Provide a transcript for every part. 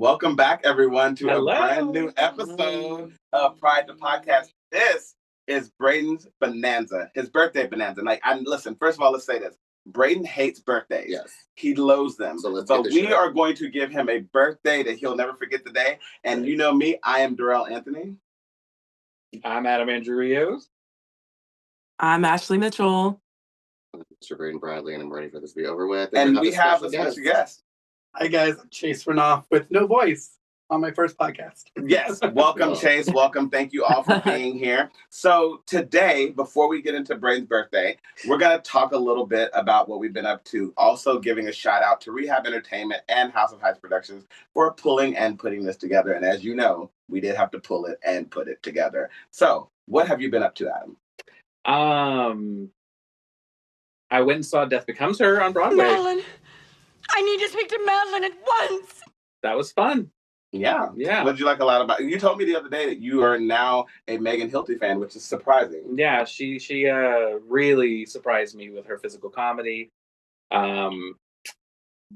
Welcome back, everyone, to a brand new episode of Pride the Podcast. This is Braden's Bonanza, his birthday Bonanza. Listen, first of all, let's say this. Braden hates birthdays. Yes. He loathes them. So we are going to give him a birthday that he'll never forget the day. And you know me, I am Darrell Anthony. I'm Adam Andrew Rios. I'm Ashley Mitchell. I'm Mr. Braden Bradley, and I'm ready for this to be over with. And we have a special guest. Hi, guys. I'm Chase Renoff with no voice on my first podcast. Yes. Welcome, Chase. Welcome. Thank you all for being here. So today, before we get into Braden's birthday, we're going to talk a little bit about what we've been up to. Also giving a shout out to Rehab Entertainment and House of Heights Productions for pulling and putting this together. And as you know, we did have to pull it and put it together. So what have you been up to, Adam? I went and saw Death Becomes Her on Broadway. Madeline, I need to speak to Madeline at once. That was fun. Yeah. Yeah. What did you like a lot about it? You told me the other day that you are now a Megan Hilty fan, which is surprising. Yeah, she really surprised me with her physical comedy.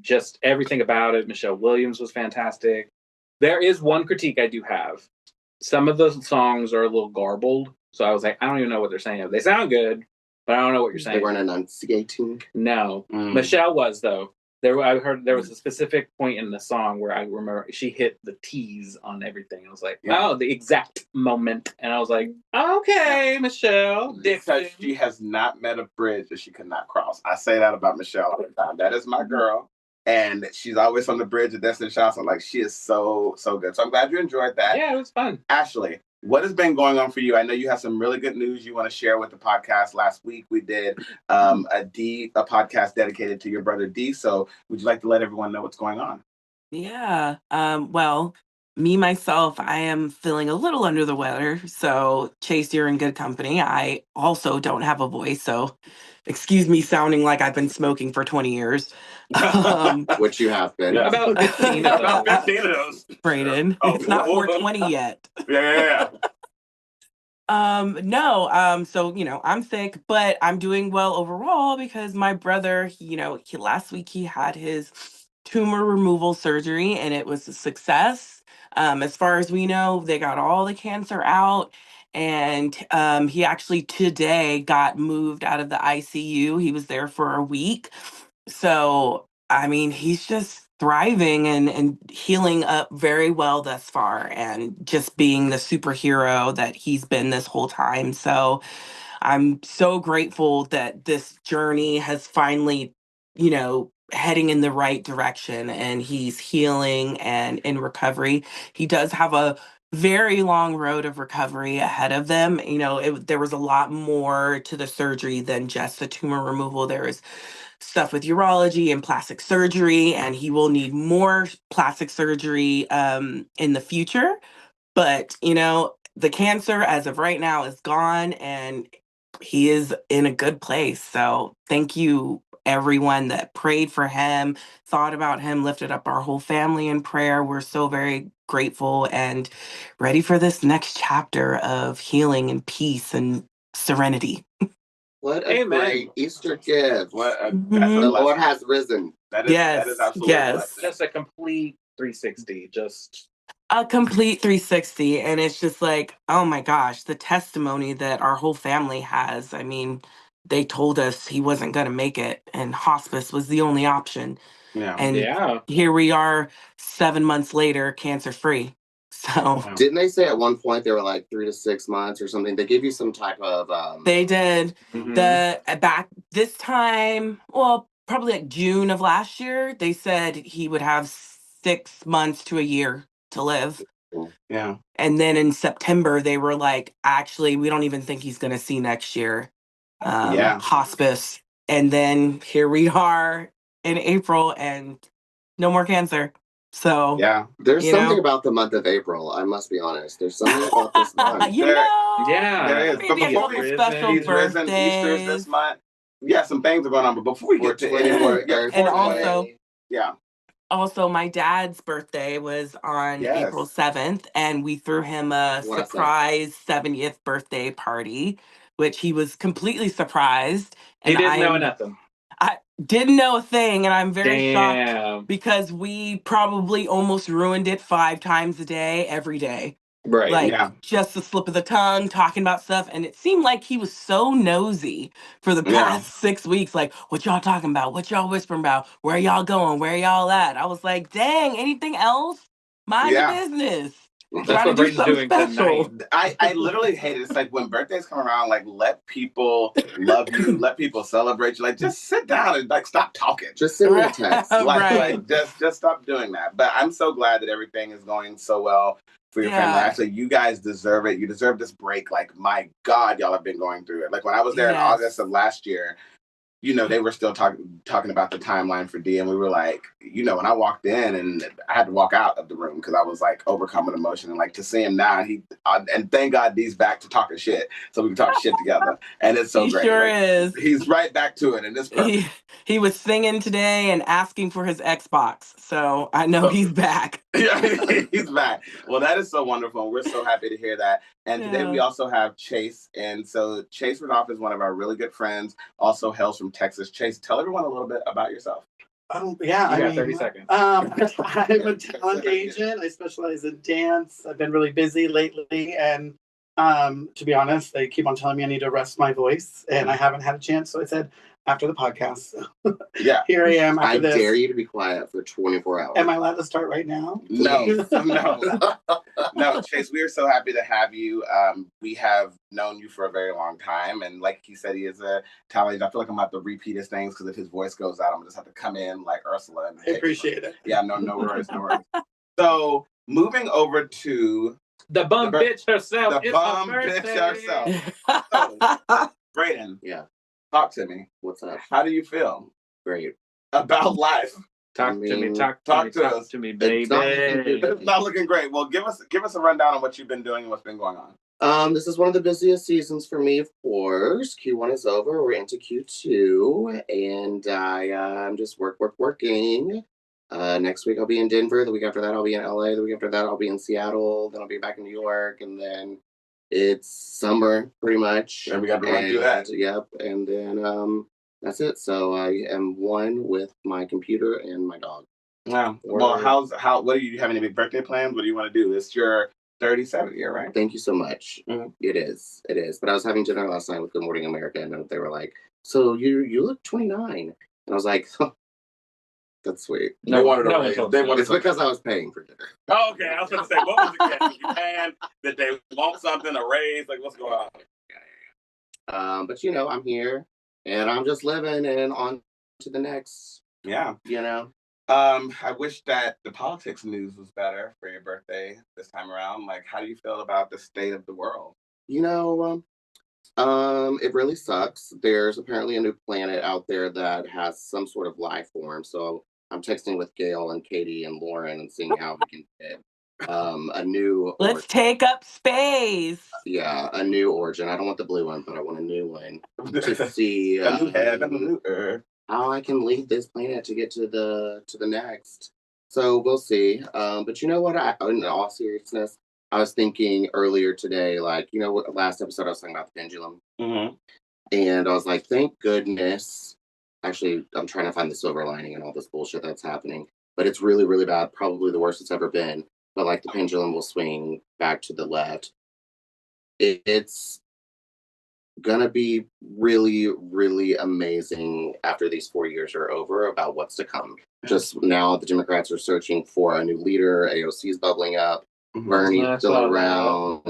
Just everything about it. Michelle Williams was fantastic. There is one critique I do have. Some of the songs are a little garbled. So I was like, I don't even know what they're saying. They sound good, but I don't know what you're saying. They weren't enunciating? No. Michelle was, though. I heard there was a specific point in the song where I remember she hit the T's on everything. I was like, oh, the exact moment. And I was like, okay, Michelle. Because she has not met a bridge that she could not cross. I say that about Michelle all the time. That is my girl. And she's always on the bridge of Destiny Johnson. Like, she is so good. So I'm glad you enjoyed that. Yeah, it was fun. Ashley, what has been going on for you? I know you have some really good news you want to share with the podcast. Last week we did a podcast dedicated to your brother D. So would you like to let everyone know what's going on? Yeah. Well, me, myself, I am feeling a little under the weather. So Chase, you're in good company. I also don't have a voice. So excuse me sounding like I've been smoking for 20 years. Which you have been. Yeah. About 15 of those. About 15 of those. Braden. It's not 420 yet. Yeah. No, so, I'm sick, but I'm doing well overall because my brother, last week he had his tumor removal surgery and it was a success. As far as we know, they got all the cancer out. And he actually today got moved out of the ICU. He was there for a week. So, I mean, he's just thriving and healing up very well thus far and just being the superhero that he's been this whole time. So I'm so grateful that this journey has finally, heading in the right direction and he's healing and in recovery. He does have a very long road of recovery ahead of them. There was a lot more to the surgery than just the tumor removal. There was stuff with urology and plastic surgery, and he will need more plastic surgery in the future. But, the cancer as of right now is gone and he is in a good place. So thank you, everyone that prayed for him, thought about him, lifted up our whole family in prayer. We're so very grateful and ready for this next chapter of healing and peace and serenity. What a great Easter gift. Mhm. The Lord has risen. That is absolutely Just a complete 360. Just a complete 360. And it's just like, oh my gosh, the testimony that our whole family has. I mean, they told us he wasn't going to make it and hospice was the only option. Yeah. And here we are 7 months later, cancer free. So didn't they say at one point they were like 3 to 6 months or something? They gave you some type of they did. Back this time, well, probably like June of last year, they said he would have 6 months to a year to live. Yeah. And then in September they were like, actually, we don't even think he's going to see next year. Hospice. And then here we are in April and no more cancer. So there's something about the month of April. I must be honest. There's something about this month. There is. But before we special birthdays, Easter's this month. Yeah, some things are going on. But before we get to it, and also my dad's birthday was on April 7th, and we threw him a surprise 70th birthday party, which he was completely surprised. And he didn't know nothing. I didn't know a thing, and I'm very shocked Damn. because we probably almost ruined it 5 times a day, every day. Right. Like, Yeah. just the slip of the tongue, talking about stuff. And it seemed like he was so nosy for the Yeah. past 6 weeks. Like, what y'all talking about? What y'all whispering about? Where y'all going? Where y'all at? I was like, dang, anything else? Mind your Yeah. business. That's Trying to what do Braden's something doing special. tonight. I literally hate it. It's like when birthdays come around, like let people love you, let people celebrate you. Like just sit down and like stop talking. Just send me a text. Right. Just stop doing that. But I'm so glad that everything is going so well for your family. Yeah. Actually, you guys deserve it. You deserve this break. Like my God, y'all have been going through it. Like when I was there in Yes. August of last year, you know, they were still talking about the timeline for D, and we were like, you know, when I walked in and I had to walk out of the room because I was like overcoming emotion, and like to see him now, and thank God D's back to talking shit, so we can talk shit together, and it's so He great. sure Like, is. he's right back to it, and it's perfect. He was singing today and asking for his Xbox, so I know he's back. Yeah, he's back. Well, that is so wonderful. We're so happy to hear that. And today we Yeah. also have Chase. And so Chase Renoff is one of our really good friends, also hails from Texas. Chase, tell everyone a little bit about yourself. Yeah, You got 30 seconds. I'm a talent agent. I specialize in dance. I've been really busy lately, and to be honest, they keep on telling me I need to rest my voice, and I haven't had a chance. So I said after the podcast. Yeah. Here I am after I this. dare you to be quiet for 24 hours. Am I allowed to start right now? No, no, Chase, we are so happy to have you. We have known you for a very long time, and like he said, he is a talent agent. I feel like I'm about to repeat his things because if his voice goes out, I'm gonna just have to come in like Ursula. And I appreciate it. Yeah, no worries, no worries. So moving over to The bum bitch herself. the It's bum her bitch birthday. herself. So, Braden, Yeah. talk to me. What's up? How do you feel Great. about life? Talk to me, talk to me, baby. It's not looking great. Well, give us a rundown on what you've been doing and what's been going on. This is one of the busiest seasons for me, of course. Q1 is over. We're into Q2, and I'm just working. Next week I'll be in Denver. The week after that I'll be in LA. The week after that I'll be in Seattle. Then I'll be back in New York, and then it's summer pretty much. And we got to run through that. Yep, and then that's it. So I am one with my computer and my dog. Wow. Well, what do you have any big birthday plans? What do you want to do? It's your 37th year, right? Thank you so much. Mm-hmm. It is. But I was having dinner last night with Good Morning America, and they were like, "So you look 29," and I was like, oh, "That's sweet." They wanted a raise. It's because I was paying for dinner. Oh, okay. I was going to say, what was the catch? You paying? Did they want something, a raise? Like, what's going on? But I'm here, and I'm just living, and on to the next. Yeah. I wish that the politics news was better for your birthday this time around. Like, how do you feel about the state of the world? It really sucks. There's apparently a new planet out there that has some sort of life form. So I'm texting with Gail and Katie and Lauren and seeing how we can get a new. Let's take up space. Yeah, a new origin. I don't want the blue one, but I want a new one to see a new heaven, a new earth. How I can leave this planet to get to the next. So we'll see. But you know what? In all seriousness, I was thinking earlier today, like, what last episode I was talking about the pendulum. Mm-hmm. And I was like, thank goodness. Actually, I'm trying to find the silver lining in all this bullshit that's happening. But it's really, really bad. Probably the worst it's ever been. But like the pendulum will swing back to the left. It's gonna be really, really amazing after these 4 years are over about what's to come. Just now, the Democrats are searching for a new leader. AOC is bubbling up. Mm-hmm. Bernie's still around.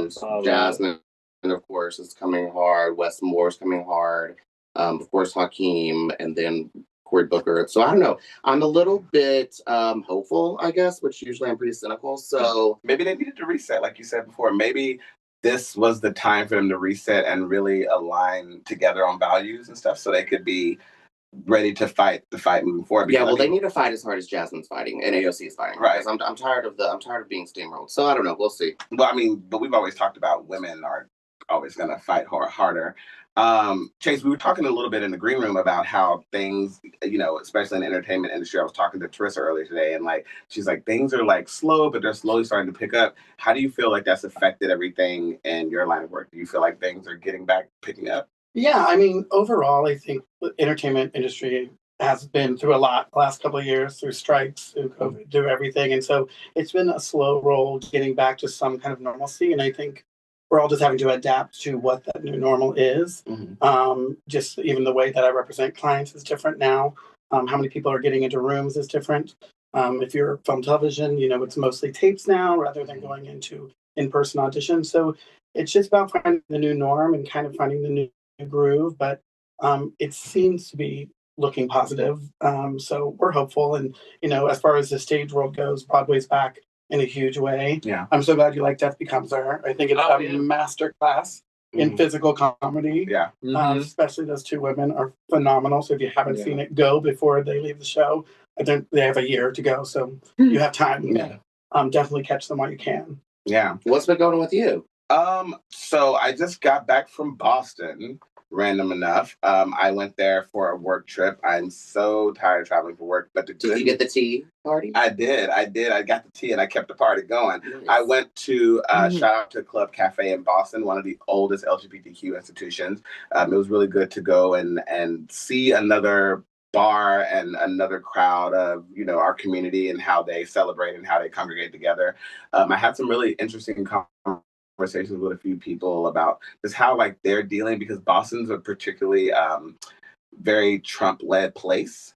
Jasmine, of course, is coming hard. Wes Moore's coming hard. Of course, Hakeem, and then Cory Booker. So I don't know. I'm a little bit hopeful, I guess, which usually I'm pretty cynical. So maybe they needed to reset, like you said before. Maybe this was the time for them to reset and really align together on values and stuff, so they could be ready to fight the fight moving forward. Yeah, well, they need to fight as hard as Jasmine's fighting and AOC is fighting. Right. Because I'm tired of being steamrolled. So I don't know. We'll see. Well, but we've always talked about women are always going to fight harder. Chase, we were talking a little bit in the green room about how things, especially in the entertainment industry. I was talking to Teresa earlier today, and she's like, things are like slow, but they're slowly starting to pick up. How do you feel like that's affected everything in your line of work? Do you feel like things are picking up? Yeah, overall, I think the entertainment industry has been through a lot the last couple of years, through strikes, through COVID, through everything. And so it's been a slow roll getting back to some kind of normalcy. And I think we're all just having to adapt to what that new normal is. Just even the way that I represent clients is different now. How many people are getting into rooms is different. If you're film television, you know, it's mostly tapes now rather than going into in-person auditions. So it's just about finding the new norm and kind of finding the new groove. But it seems to be looking positive. So we're hopeful. And, you know, as far as the stage world goes, Broadway's back in a huge way. Yeah. I'm so glad you like Death Becomes Her. I think it's a master class in physical comedy. Yeah. Especially those two women are phenomenal. So if you haven't seen it, go before they leave the show. I think they have a year to go. So you have time. Yeah. Definitely catch them while you can. Yeah. What's been going on with you? So I just got back from Boston, random enough. I went there for a work trip. I'm so tired of traveling for work. But Did you get the tea party? I did. I got the tea and I kept the party going. Nice. I went to shout out to Club Cafe in Boston, one of the oldest LGBTQ institutions. It was really good to go and see another bar and another crowd of, you know, our community and how they celebrate and how they congregate together. I had some really interesting conversations with a few people about just how like they're dealing, because Boston's a particularly very Trump-led place.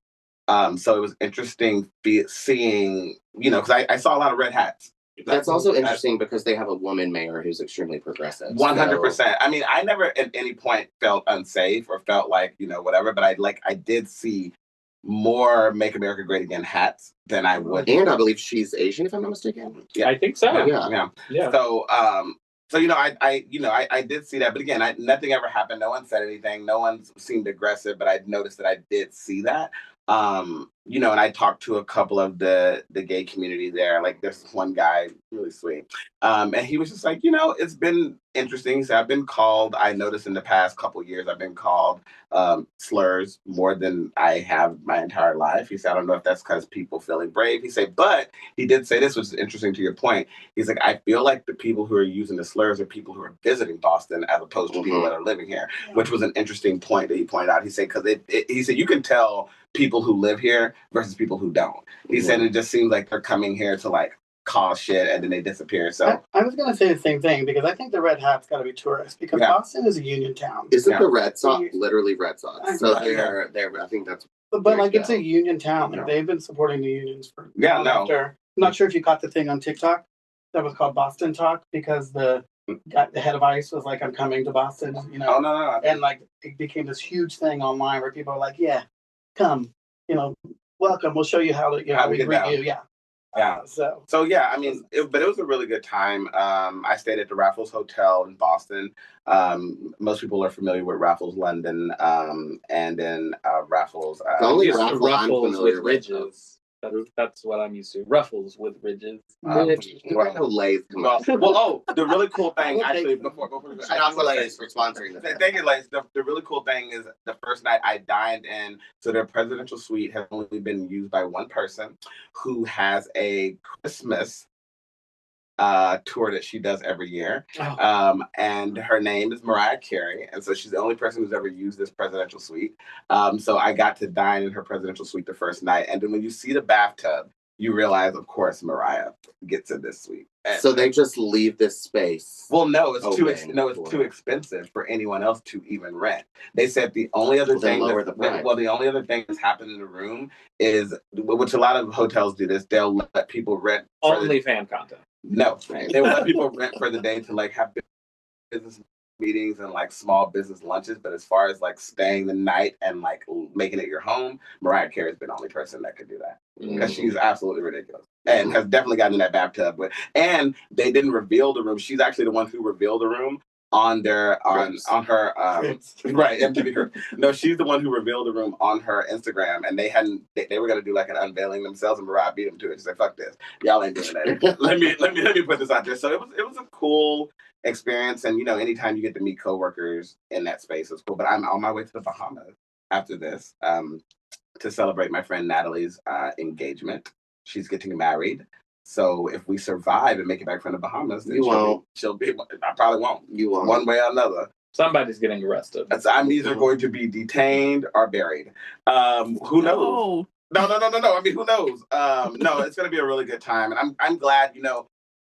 So it was interesting seeing, you know, because I saw a lot of red hats. That's also interesting because they have a woman mayor who's extremely progressive. 100%. I mean, I never at any point felt unsafe or felt like, you know, whatever, but I did see more Make America Great Again hats than I would. And I believe she's Asian, if I'm not mistaken. Yeah, I think so. Yeah. So you know, I did see that, but again, nothing ever happened. No one said anything. No one seemed aggressive, but I noticed that I did see that. You know, and I talked to a couple of the gay community there. Like there's this one guy, really sweet. And he was just like, you know, it's been interesting. He said, I've been called, I noticed in the past couple of years, I've been called slurs more than I have my entire life. He said, I don't know if that's because people feeling brave. He said, but he did say this, which is interesting to your point. He's like, I feel like the people who are using the slurs are people who are visiting Boston as opposed to people that are living here, which was an interesting point that he pointed out. He said, because he said, you can tell people who live here versus people who don't. He said it just seems like they're coming here to like cause shit and then they disappear. So I was gonna say the same thing, because I think the Red Hat's got to be tourists, because Boston is a union town. Isn't the Red Sox literally Red Sox? So they're I think that's. But like it's a union town. Like they've been supporting the unions for I'm not sure if you caught the thing on TikTok that was called Boston Talk, because the head of ICE was like, I'm coming to Boston, you know. Oh no. And like it became this huge thing online where people are like, yeah, come, you know, welcome. We'll show you how we greet you. Yeah. So yeah, I mean, but it was a really good time. I stayed at the Raffles Hotel in Boston. Most people are familiar with Raffles London, and then Raffles. The only Ruffles with ridges. That's what I'm used to. Ruffles with ridges. The really cool thing, actually, before shout out to Lay's for sponsoring this. Thank you, Lay's. The really cool thing is the first night I dined in, so their presidential suite has only been used by one person who has a Christmas tour that she does every year. And her name is Mariah Carey. And so she's the only person who's ever used this presidential suite. So I got to dine in her presidential suite the first night. And then when you see the bathtub, you realize, of course, Mariah gets in this suite. So they just leave this space. Well, no, it's too expensive for anyone else to even rent. They said the only other thing the only other thing that's happened in the room is, which a lot of hotels do this, they'll let people rent only fan content. No, they will let people rent for the day to like have business meetings and like small business lunches. But as far as like staying the night and like making it your home, Mariah Carey's been the only person that could do that, because she's absolutely ridiculous and has definitely gotten in that bathtub. And they didn't reveal the room. She's actually the one who revealed the room on her MTV. No, she's the one who revealed the room on her Instagram, and they were gonna do like an unveiling themselves, and Mariah beat them to it. She said, "Fuck this, y'all ain't doing that. let me put this out there." So it was a cool experience, and you know, anytime you get to meet coworkers in that space, it's cool. But I'm on my way to the Bahamas after this to celebrate my friend Natalie's engagement. She's getting married. So if we survive and make it back from the Bahamas, then she'll be. I probably won't. You won't. One way or another. Somebody's getting arrested. I'm either going to be detained or buried. Who knows? No. I mean, who knows? No, it's going to be a really good time. And I'm glad,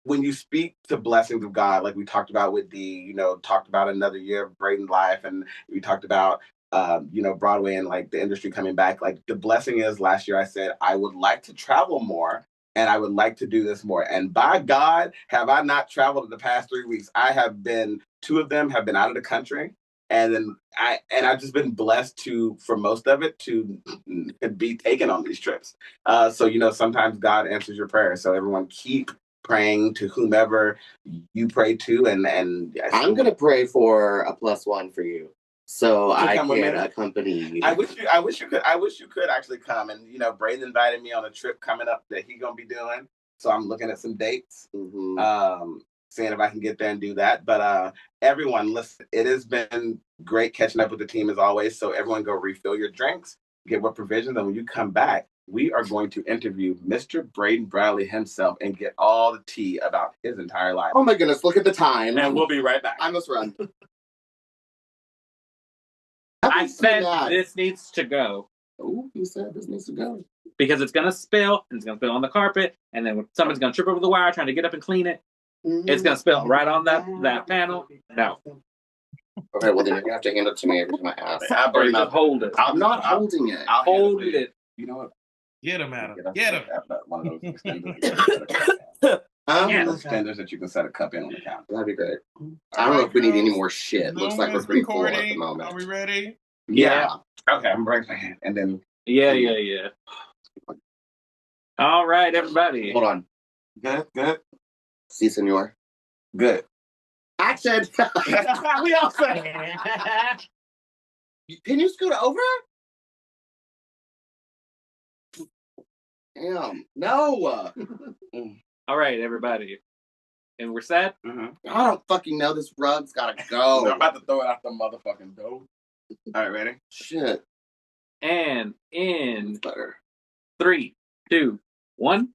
when you speak to blessings of God, like we talked about with Dee, talked about another year of Braden's life. And we talked about, Broadway and like the industry coming back. Like the blessing is last year I said, I would like to travel more. And I would like to do this more. And by God, have I not traveled in the past 3 weeks? I have been, 2 of them have been out of the country. And then I've just been blessed for most of it to be taken on these trips. So, sometimes God answers your prayers. So everyone keep praying to whomever you pray to. And I'm going to pray for a +1 for you. So I come with can me? accompany you. I wish you could actually come. And Braden invited me on a trip coming up that he's gonna be doing. So I'm looking at some dates, seeing if I can get there and do that. But everyone, listen, it has been great catching up with the team as always. So everyone go refill your drinks, get what provisions, and when you come back, we are going to interview Mr. Braden Bradley himself and get all the tea about his entire life. Oh my goodness, look at the time. And we'll be right back. I must run. I said this needs to go. Oh, you said this needs to go. Because it's going to spill, and it's going to spill on the carpet, and then when someone's going to trip over the wire trying to get up and clean it, it's going to spill right on that panel. No. Okay, well then you're going to have to hand it to me every time I ask. Or you just hold it. I'm not holding it. I'll hold it. You know what? Get him, Adam. Get him. One of those extenders. Extenders that you can set a cup in on the counter. That'd be great. I don't know if we need any more shit. Looks like we're pretty full at the moment. Are we ready? Yeah. Okay, I'm breaking my hand. And then... Yeah. All right, everybody. Hold on. Good. Si, senor. Good. Action! We all said Can you scoot over? Damn. No! All right, everybody. And we're set? Mm-hmm. I don't fucking know. This rug's gotta go. I'm about to throw it out the motherfucking door. All right, ready? Shit. And in Better. 3, 2, 1.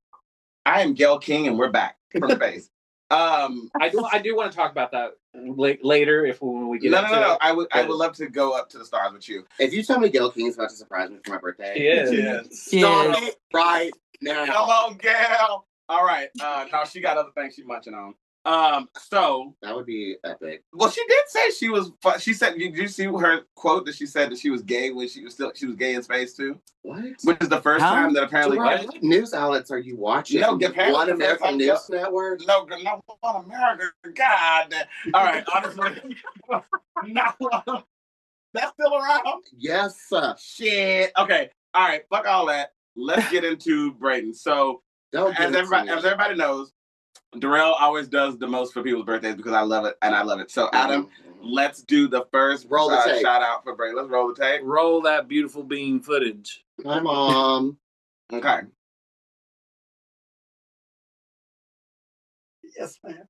I am Gail King, and we're back from space. I do want to talk about that later when we get into No. it. I would love to go up to the stars with you. If you tell me Gail King is about to surprise me for my birthday, She is. stop it right now. Come on, Gail. All right. No, she got other things she's munching on. So that would be epic. Well, she did say she was. She said, "Did you see her quote that she said that she was gay when she was gay in space too?" What? Which is the first time that apparently. What news outlets are you watching? No, One American News Network. No, One America. God. All right, honestly, no. That's still around. Yes. Shit. Okay. All right. Fuck all that. Let's get into Braden. So, as everybody knows, Darrell always does the most for people's birthdays because I love it and I love it. So, Adam, let's do the first roll the tape. Shout out for Braden. Let's roll the tape. Roll that beautiful bean footage. Hi, Mom. Okay. Yes, ma'am.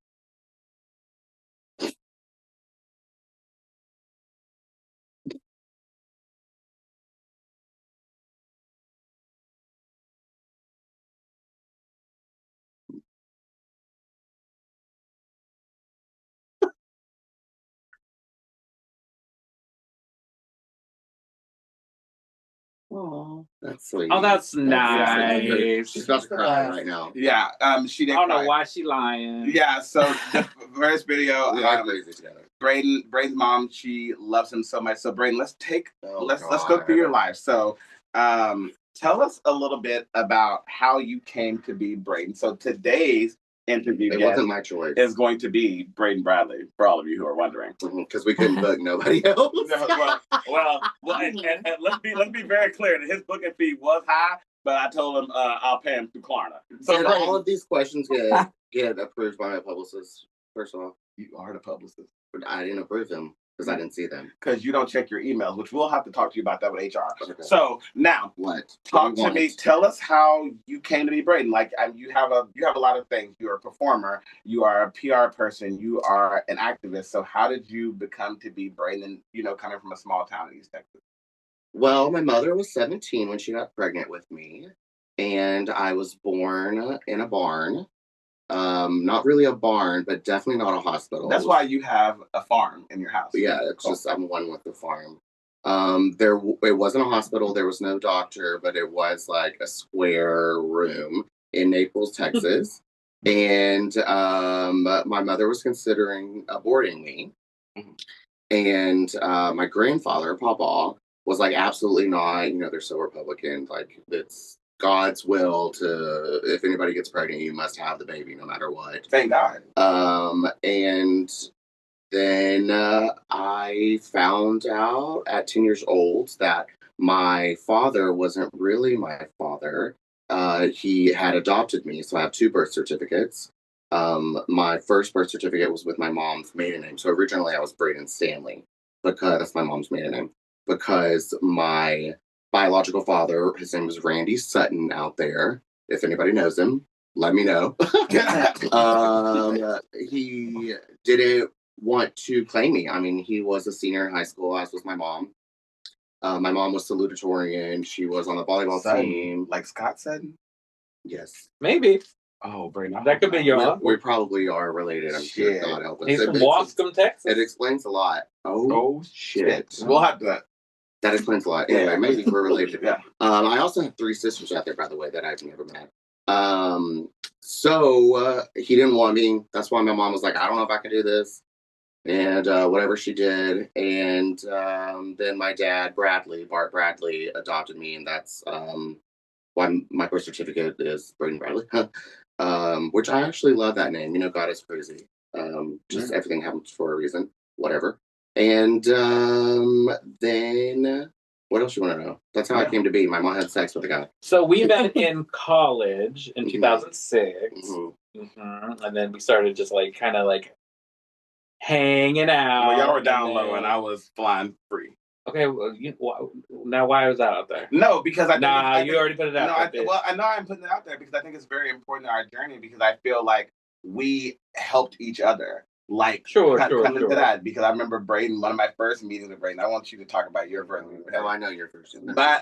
Oh, that's sweet. Oh, that's nice. She's about to cry right now. Yeah. She didn't. I don't know why she lying. Yeah. So the first video, We are crazy together. Braden's mom, she loves him so much. So Braden, let's go through your life. So, tell us a little bit about how you came to be Braden. So today's interview wasn't my choice. Is going to be Braden Bradley for all of you who are wondering. Because we couldn't book nobody else. well, and let's be very clear that his booking fee was high, but I told him I'll pay him through Klarna. So and all of these questions get approved by my publicist. First of all, you are the publicist, but I didn't approve them because I didn't see them. Because you don't check your emails, which we'll have to talk to you about that with HR. Okay. So now, talk to me. Tell us how you came to be Braden. Like, you have a lot of things. You're a performer. You are a PR person. You are an activist. So how did you become to be Braden? Coming from a small town in East Texas. Well, my mother was 17 when she got pregnant with me, and I was born in a barn. Not really a barn, but definitely not a hospital. That's why you have a farm in your house. Yeah, it's just I'm one with the farm. It wasn't a hospital. There was no doctor, but it was like a square room in Naples, Texas. And my mother was considering aborting me. And my grandfather, Papa, was like, absolutely not. You know, they're so Republican. Like, it's God's will to, if anybody gets pregnant, you must have the baby no matter what. Thank God. And then I found out at 10 years old that my father wasn't really my father. He had adopted me, so I have 2 birth certificates. My first birth certificate was with my mom's maiden name. So originally I was Braden Stanley, because that's my mom's maiden name. Because my biological father, his name was Randy Sutton out there. If anybody knows him, let me know. He didn't want to claim me. I mean, he was a senior in high school, as was my mom. My mom was salutatorian. She was on the volleyball team. Like Scott said? Yes. Maybe. Oh, Braden. That could be your uncle. We probably are related. I'm sure. God help us. He's from Wascom, Texas. It explains a lot. Oh shit. We'll have to. That explains a lot. Anyway, maybe we're related. Yeah. I also have 3 sisters out there, by the way, that I've never met. So he didn't want me. That's why my mom was like, I don't know if I can do this. And whatever she did. And then my dad, Bart Bradley, adopted me. And that's why my birth certificate is Braden Bradley. Which I actually love that name. You know, God is crazy. Just everything happens for a reason. Whatever. And then what else you want to know? That's how I came to be. My mom had sex with a guy. So we met in college in 2006. And then we started just like kind of like hanging out. Well, y'all were down low and I was flying free. Okay, well, now why was that out there? No, because you already put it out there. I know I'm putting it out there because I think it's very important in our journey, because I feel like we helped each other. Like, sure. Into that, because I remember Braden, one of my first meetings with Braden. I want you to talk about your first meeting with him. Oh, I know your first.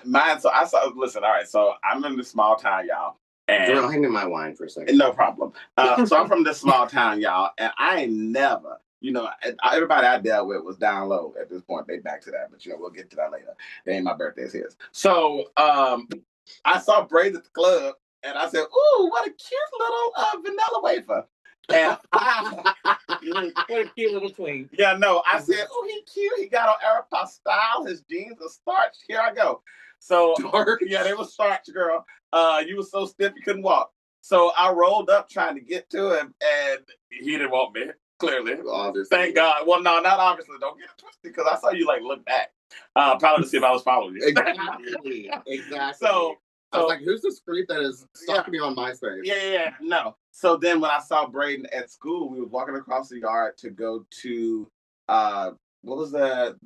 Mine. So I saw. Listen, all right. So I'm in this small town, y'all. And Girl, hand me my wine for a second. No problem. So I'm from this small town, y'all, and I ain't never. You know, everybody I dealt with was down low at this point. They back to that, but you know, we'll get to that later. They ain't my birthday, it's his. So I saw Braden at the club, and I said, "Ooh, what a cute little vanilla wafer." And what a cute little twink. Yeah, no, I said, "Oh, he cute. He got on Aeropostale. His jeans are starched. Here I go." So yeah, they were starched, girl. You were so stiff you couldn't walk. So I rolled up trying to get to him, and he didn't want me. Clearly, obviously. Thank God. Well, no, not obviously. Don't get it twisted, because I saw you like look back, probably to see if I was following you. Exactly. So I was like, "Who's this creep that is stalking me on MySpace?" Yeah. No. So then when I saw Braden at school, we were walking across the yard to go to what was the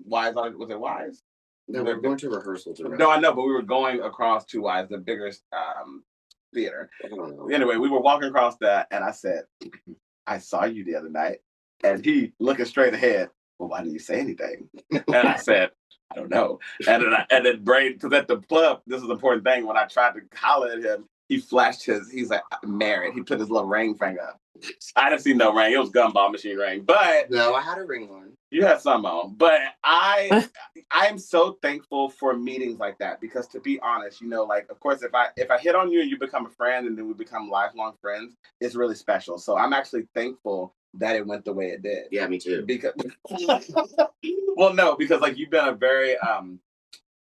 Wise? Was it Wise? No, we were going to rehearsal. No, I know, but we were going across to Wise, the bigger theater. I don't know. Anyway, we were walking across that, and I said, "I saw you the other night." And he, looking straight ahead, "Well, why didn't you say anything?" And I said, "I don't know." And then Braden, because at the club, this is the important thing, when I tried to holler at him, he flashed he's like, "I'm married." He put his little ring finger up. I didn't see no ring. It was gumball machine ring. But no, I had a ring on. You had some on. But I'm so thankful for meetings like that, because to be honest, you know, like, of course, if I hit on you and you become a friend and then we become lifelong friends, it's really special. So I'm actually thankful that it went the way it did. Yeah, me too. Because well, no, because like you've been a very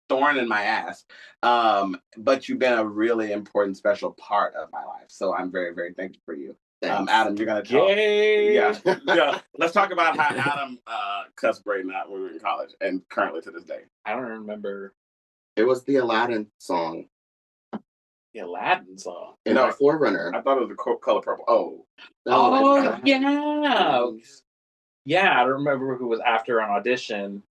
thorn in my ass, but you've been a really important, special part of my life. So I'm very, very thankful for you. Adam, you're gonna talk. Yay. Yeah. Let's talk about how Adam cussed Braden out when we were in college and currently to this day. I don't remember. It was the Aladdin song. The Aladdin song. No, Forerunner. I thought it was the Color Purple. Oh yeah. Yeah, I don't remember who was after an audition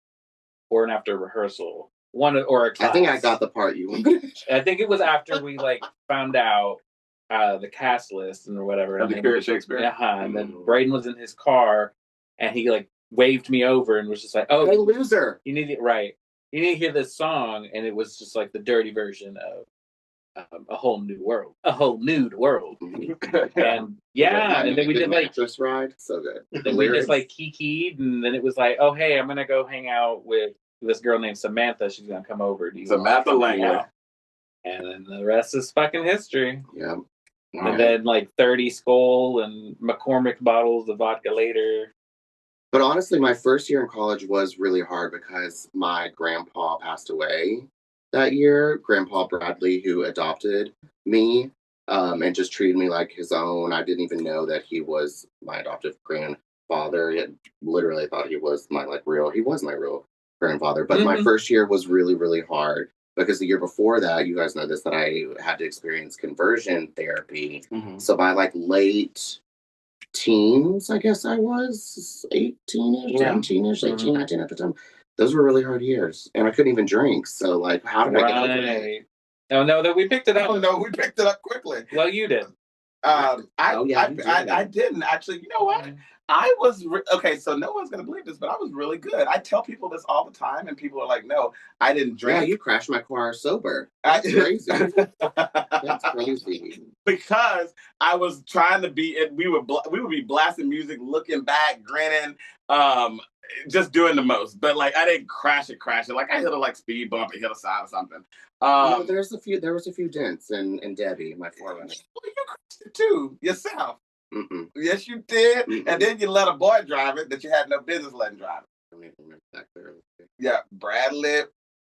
or an after rehearsal. One or a class. I think I got the part you wanted. I think it was after we like found out the cast list and whatever. Of the Cure Shakespeare. And then Braden was in his car, and he like waved me over and was just like, "Oh, hey, loser! You need it right. You need to hear this song," and it was just like the dirty version of a whole new world, a whole nude world. And and then we did like just ride, so good. Then we just like kikied, and then it was like, oh hey, I'm gonna go hang out with this girl named Samantha. She's gonna come over. Samantha Langley. And then the rest is fucking history. Yeah. And then like 30 Skull and McCormick bottles of vodka later. But honestly, my first year in college was really hard because my grandpa passed away that year. Grandpa Bradley, who adopted me and just treated me like his own. I didn't even know that he was my adoptive grandfather. He literally thought he was my he was my real grandfather. But my first year was really, really hard. Because the year before that, you guys know this, that I had to experience conversion therapy. So by like late teens, I guess I was 18-ish, 17-ish, 18, 19 at the time. Those were really hard years. And I couldn't even drink. So like, how did I get over it? Oh, no, that we picked it up. Oh, no, we picked it up quickly. Well, you did. I didn't actually. You know what? I was okay. So no one's gonna believe this, but I was really good. I tell people this all the time, and people are like, "No, I didn't drink." Yeah, you crashed my car sober. That's crazy. That's crazy. Because I was trying to be. We would be blasting music, looking back, grinning, just doing the most. But like, I didn't crash it. Like I hit a speed bump and hit a side or something. There was a few dents in Debbie, my 4Runner. Well, you crashed it too yourself. Mm-mm. Yes, you did. Mm-mm. And then you let a boy drive it that you had no business letting drive it. I don't even remember that clearly. Yeah, Bradley.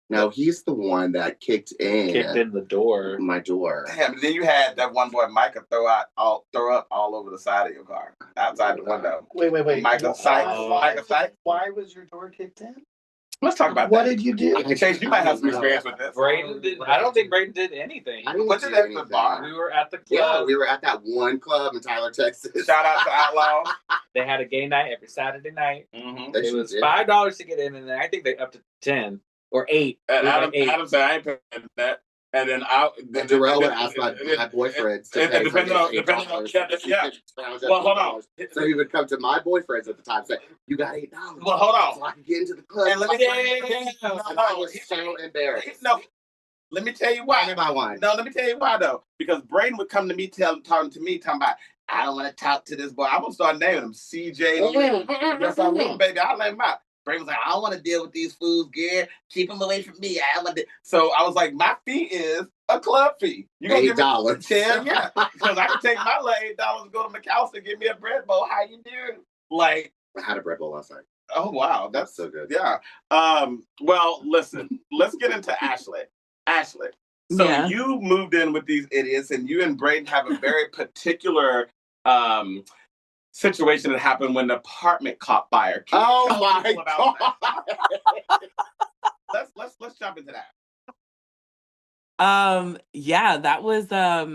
No, he's the one that kicked in the door. My door. Damn, and then you had that one boy, Micah, throw up all over the side of your car, outside the window. Wait. Micah Sykes. Why was your door kicked in? Let's talk about What that. did you do? Chase, you might have some experience with this. Braden did. I don't think Braden did anything. I didn't What's do it at the anything. bar? We were at the club. Yeah, we were at that one club in Tyler, Texas. Shout out to Outlaw. They had a gay night every Saturday night. Mm-hmm. They It was did. $5 to get in, and then I think they upped it to 10 or 8. And It was like 8. Adam said, I ain't paying that. And then And Darrell would ask my boyfriends to pay depending on yeah. Well, hold on. So he would come to my boyfriends at the time and say, "You got $8. Well, hold on. So I can get into the club." And let me And I was so embarrassed. No, let me tell you why. Tell me my wine. No, let me tell you why though. Because Braden would come to me talking about, I don't want to talk to this boy. I'm gonna start naming him CJ. Yes, I will, baby. I'll name him out. Braden was like, I don't want to deal with these fools, Gary. Keep them away from me. So I was like, my fee is a club fee. You gonna give me $8. $10? Yeah, because I can take my $8 and go to McAllister and get me a bread bowl. How you doing? Like, I had a bread bowl last night. oh wow, that's So good. Yeah. Well, listen, let's get into Ashley. Ashley. So Yeah. you moved in with these idiots, and you and Braden have a very particular situation that happened when the apartment caught fire. Can you Oh tell my people about God. that? Let's jump into that. Yeah, that was that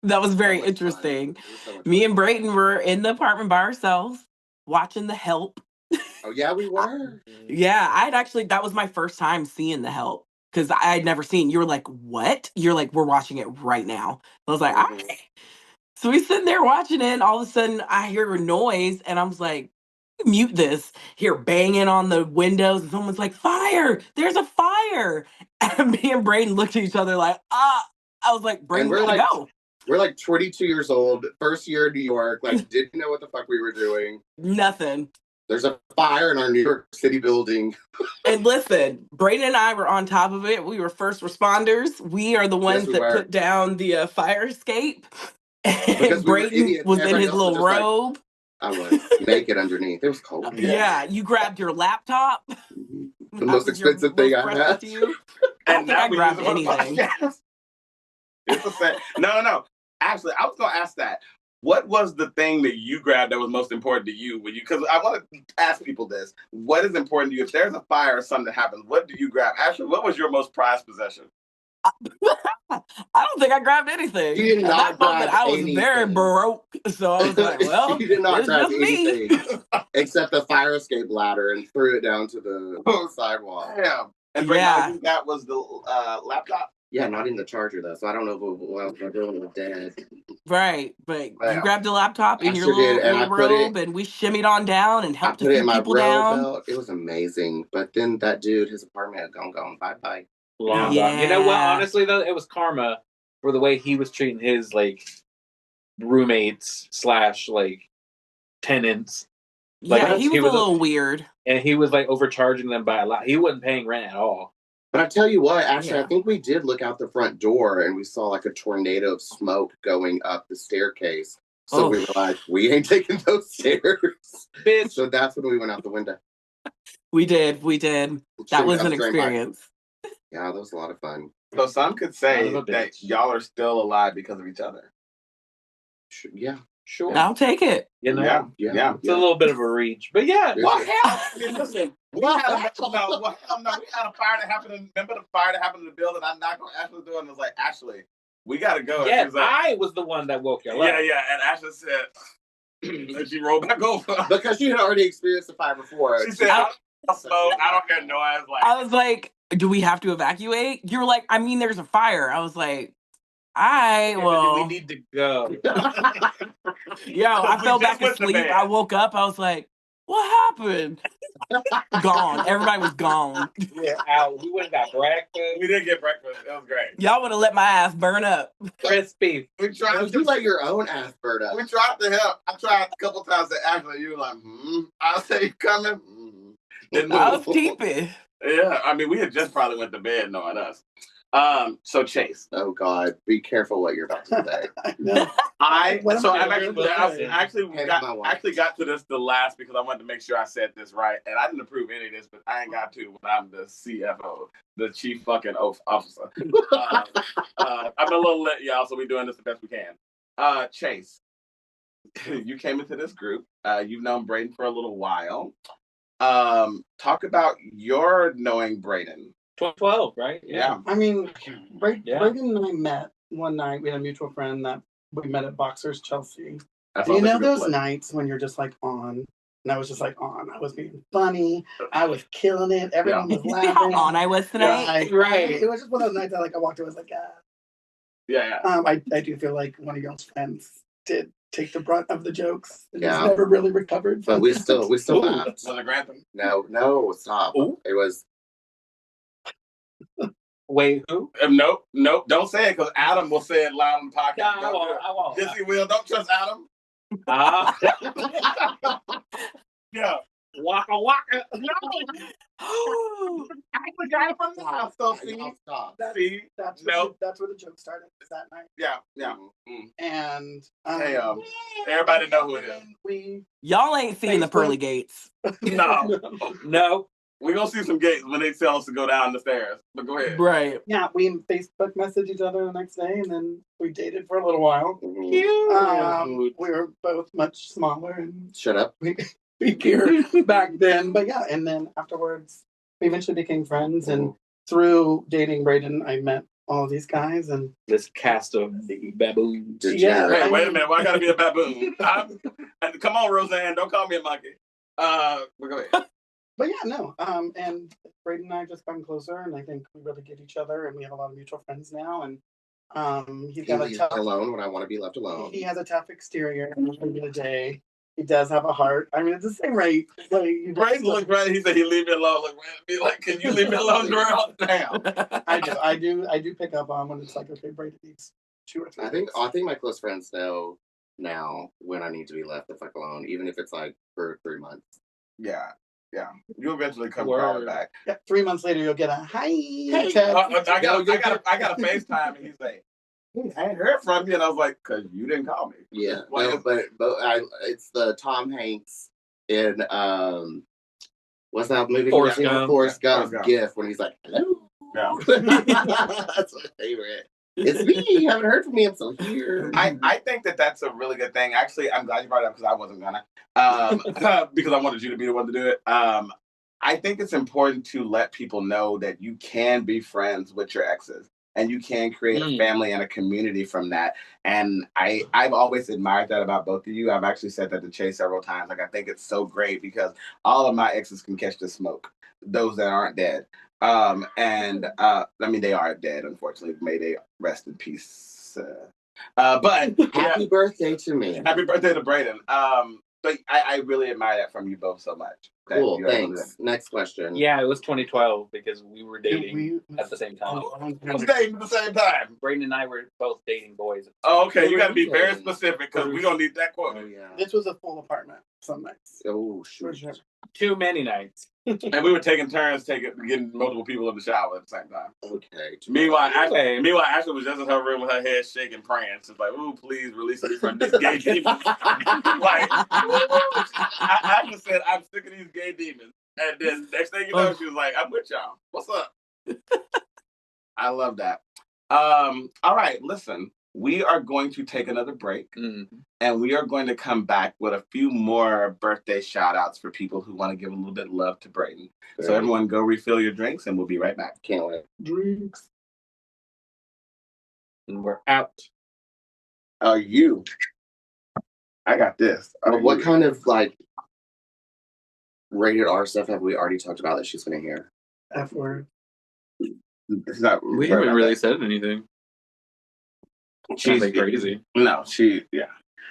was very So much fun. interesting. It was so much Me fun. and Brayton were in the apartment by ourselves watching The Help. Oh yeah, we were. Yeah, that was my first time seeing The Help because I had never seen. You were like, what? You're like, we're watching it right now. I was like, all right. So we sitting there watching it, and all of a sudden I hear a noise, and I was like, mute this. Hear banging on the windows, and someone's like, fire! There's a fire! And me and Brayden looked at each other like, ah. I was like, Brayden, we're gotta like- go. We're like 22 years old, first year in New York, like didn't know what the fuck we were doing. Nothing. There's a fire in our New York City building. And listen, Brayden and I were on top of it. We were first responders. We are the ones we that were. put down the fire escape. Because And we were Brayden idiots. was in Everybody his else was little just like- robe. I was naked underneath. It was cold. Yeah, you grabbed your laptop. The most expensive thing I had. To you. I don't think I we grabbed use it for the anything. podcast. It's the same. No. Actually, I was gonna ask that. What was the thing that you grabbed that was most important to you? Because I want to ask people this: what is important to you? If there's a fire or something happens, what do you grab? Actually, what was your most prized possession? I don't think I grabbed anything. You did At not that moment, grab I was very anything. broke, so I was like, "Well, you did not it's grab just me." anything except the fire escape ladder and threw it down to the sidewalk. Damn. And Yeah. all you got was the laptop. Yeah, not even the charger though. So I don't know if my building was dead. Right, but Yeah. you grabbed a laptop in I your sure little, did, and little I put it- robe, and we shimmied on down and I helped a put it few in my people robe down. belt. It was amazing. But then that dude, his apartment had gone bye bye. Long gone. You know what? Honestly, though, it was karma for the way he was treating his like roommates / like tenants. Like, yeah, he was a little weird. And he was like overcharging them by a lot. He wasn't paying rent at all. But I tell you what, actually, I think we did look out the front door and we saw like a tornado of smoke going up the staircase. So we were like, we ain't taking those stairs. Bitch. So that's when we went out the window. We did. That was an experience. Yeah, that was a lot of fun. So some could say that y'all are still alive because of each other. Yeah. Sure. I'll take it. You know? Yeah. It's a little bit of a reach. But yeah. What happened? Listen, we had a fire that happened. Remember the fire that happened in the building? I knocked on Ashley's door and was like, Ashley, we got to go. Yeah, like, I was the one that woke you up. Yeah. And Ashley said, and she rolled back over. Because she had already experienced the fire before. She said, I don't get no ass. I was like, do we have to evacuate? You were like, I mean, there's a fire. I was like, well. We need to go. I fell back asleep. I woke up. I was like, what happened? Gone. Everybody was gone. We were out. We went and got breakfast. We didn't get breakfast. It was great. Y'all would have let my ass burn up. Crispy. We tried to let your own ass burn up. We tried to help. I tried a couple times to Ashley. You were like, I'll say you coming. I was teeping. Yeah, I mean, we had just probably went to bed knowing us. So Chase. Oh God, be careful what you're about to say. I've actually got to this the last because I wanted to make sure I said this right, and I didn't approve any of this, but I ain't got to when I'm the CFO, the chief fucking officer. I'm a little lit, y'all, so we're doing this the best we can. Chase, you came into this group. You've known Braden for a little while. Talk about your knowing Braden. 2012, right? Yeah. I mean, Braden and I met one night. We had a mutual friend that we met at Boxers Chelsea. You know those nights when you're just like on, and I was just like on. I was being funny. I was killing it. Everyone was laughing. How on I was tonight. Right. It was just one of those nights I walked away. I was like, yeah. I do feel like one of y'all's friends did take the brunt of the jokes and has never really recovered. But we still laughed. Was it Grantham? No, stop. Ooh. It was. Wait, who? Nope. Don't say it because Adam will say it loud on the podcast. No, I won't. Yes, he will. Don't trust Adam. Yeah. Waka waka. No. I forgot from the house. So That's where the joke started. Is that night? Yeah. And hey, everybody know who it is. Y'all ain't seeing the pearly gates. No. We're going to see some gates when they tell us to go down the stairs. But go ahead. Right. Yeah, we Facebook messaged each other the next day, and then we dated for a little while. Cute. We were both much smaller and shut up. Weaker back then. But yeah, and then afterwards, we eventually became friends. And through dating Braden, I met all of these guys. And this cast of baboons. Yeah. Hey, wait a minute. Why I got to be a baboon? Come on, Roseanne. Don't call me a monkey. But go ahead. But yeah, no. And Braden and I have just gotten closer, and I think we really get each other, and we have a lot of mutual friends now. And he's got a tough alone when I want to be left alone. He has a tough exterior. At the end of the day, he does have a heart. I mean, it's the same rate. Braden looked right. He said, "He leave me alone." Look, be like, "Can you leave me alone, Darrell?" Damn. I do pick up on when it's like, okay, Braden needs 2 or 3. I think my close friends know now when I need to be left the fuck alone, even if it's like for 3 months. Yeah. You eventually come crawling back. Yeah, 3 months later, you'll get a hi. Hey, I got a FaceTime, and he's like, "I ain't heard from you," and I was like, "Cause you didn't call me." Yeah, but it's the Tom Hanks in what's that movie? Forrest Gump gif when he's like, "Hello." Yeah. That's my favorite. It's me. You haven't heard from me. I'm still here. I think that's a really good thing. Actually, I'm glad you brought it up because I wasn't gonna. Because I wanted you to be the one to do it. I think it's important to let people know that you can be friends with your exes and you can create a family and a community from that. And I've always admired that about both of you. I've actually said that to Chase several times. Like, I think it's so great because all of my exes can catch the smoke, those that aren't dead. I mean, they are dead, unfortunately. May they rest in peace. But happy birthday to me. Happy birthday to Braden. but I really admire that from you both so much. that Cool, you're able to- thanks. Next question. Yeah, it was 2012 because we were dating at the same time. I was dating at the same time. Braden and I were both dating boys. Oh, okay. You got to be Really? very specific because we're going to need that quote. Oh, yeah. This was a full apartment some nights. Oh, For shoot. sure. Too many nights. And we were taking turns getting multiple people in the shower at the same time. Okay. Meanwhile, Ashley was just in her room with her head shaking, praying. She's like, "Ooh, please release me from this gay demon." Like, Ashley said, "I'm sick of these gay demons." And then next thing you know, she was like, "I'm with y'all. What's up?" I love that. All right, listen. We are going to take another break, and we are going to come back with a few more birthday shout-outs for people who want to give a little bit of love to Braden. So everyone go refill your drinks, and we'll be right back. Can't wait. Drinks. And we're out. Are you? I got this. What kind of, like, rated R stuff have we already talked about that she's going to hear? F word. It's not, We haven't really said anything. She's Nothing crazy. No, yeah.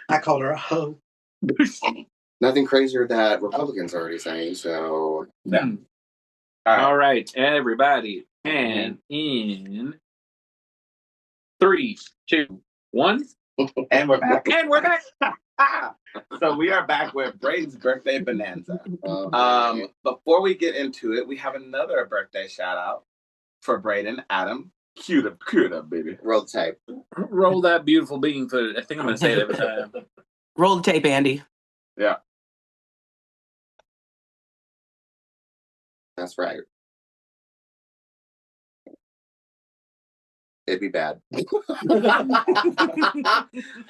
I called her a hoe. Nothing crazier that Republicans are already saying, so... Yeah. All right, everybody. And in 3, 2, 1. And we're back. And we're back. So we are back with Braden's birthday bonanza. Okay. Before we get into it, we have another birthday shout out for Braden. Adam, cue it up, baby. Roll the tape. Roll that beautiful bean footage. I think I'm going to say it every time. Roll the tape, Andy. Yeah. That's right. It'd be bad.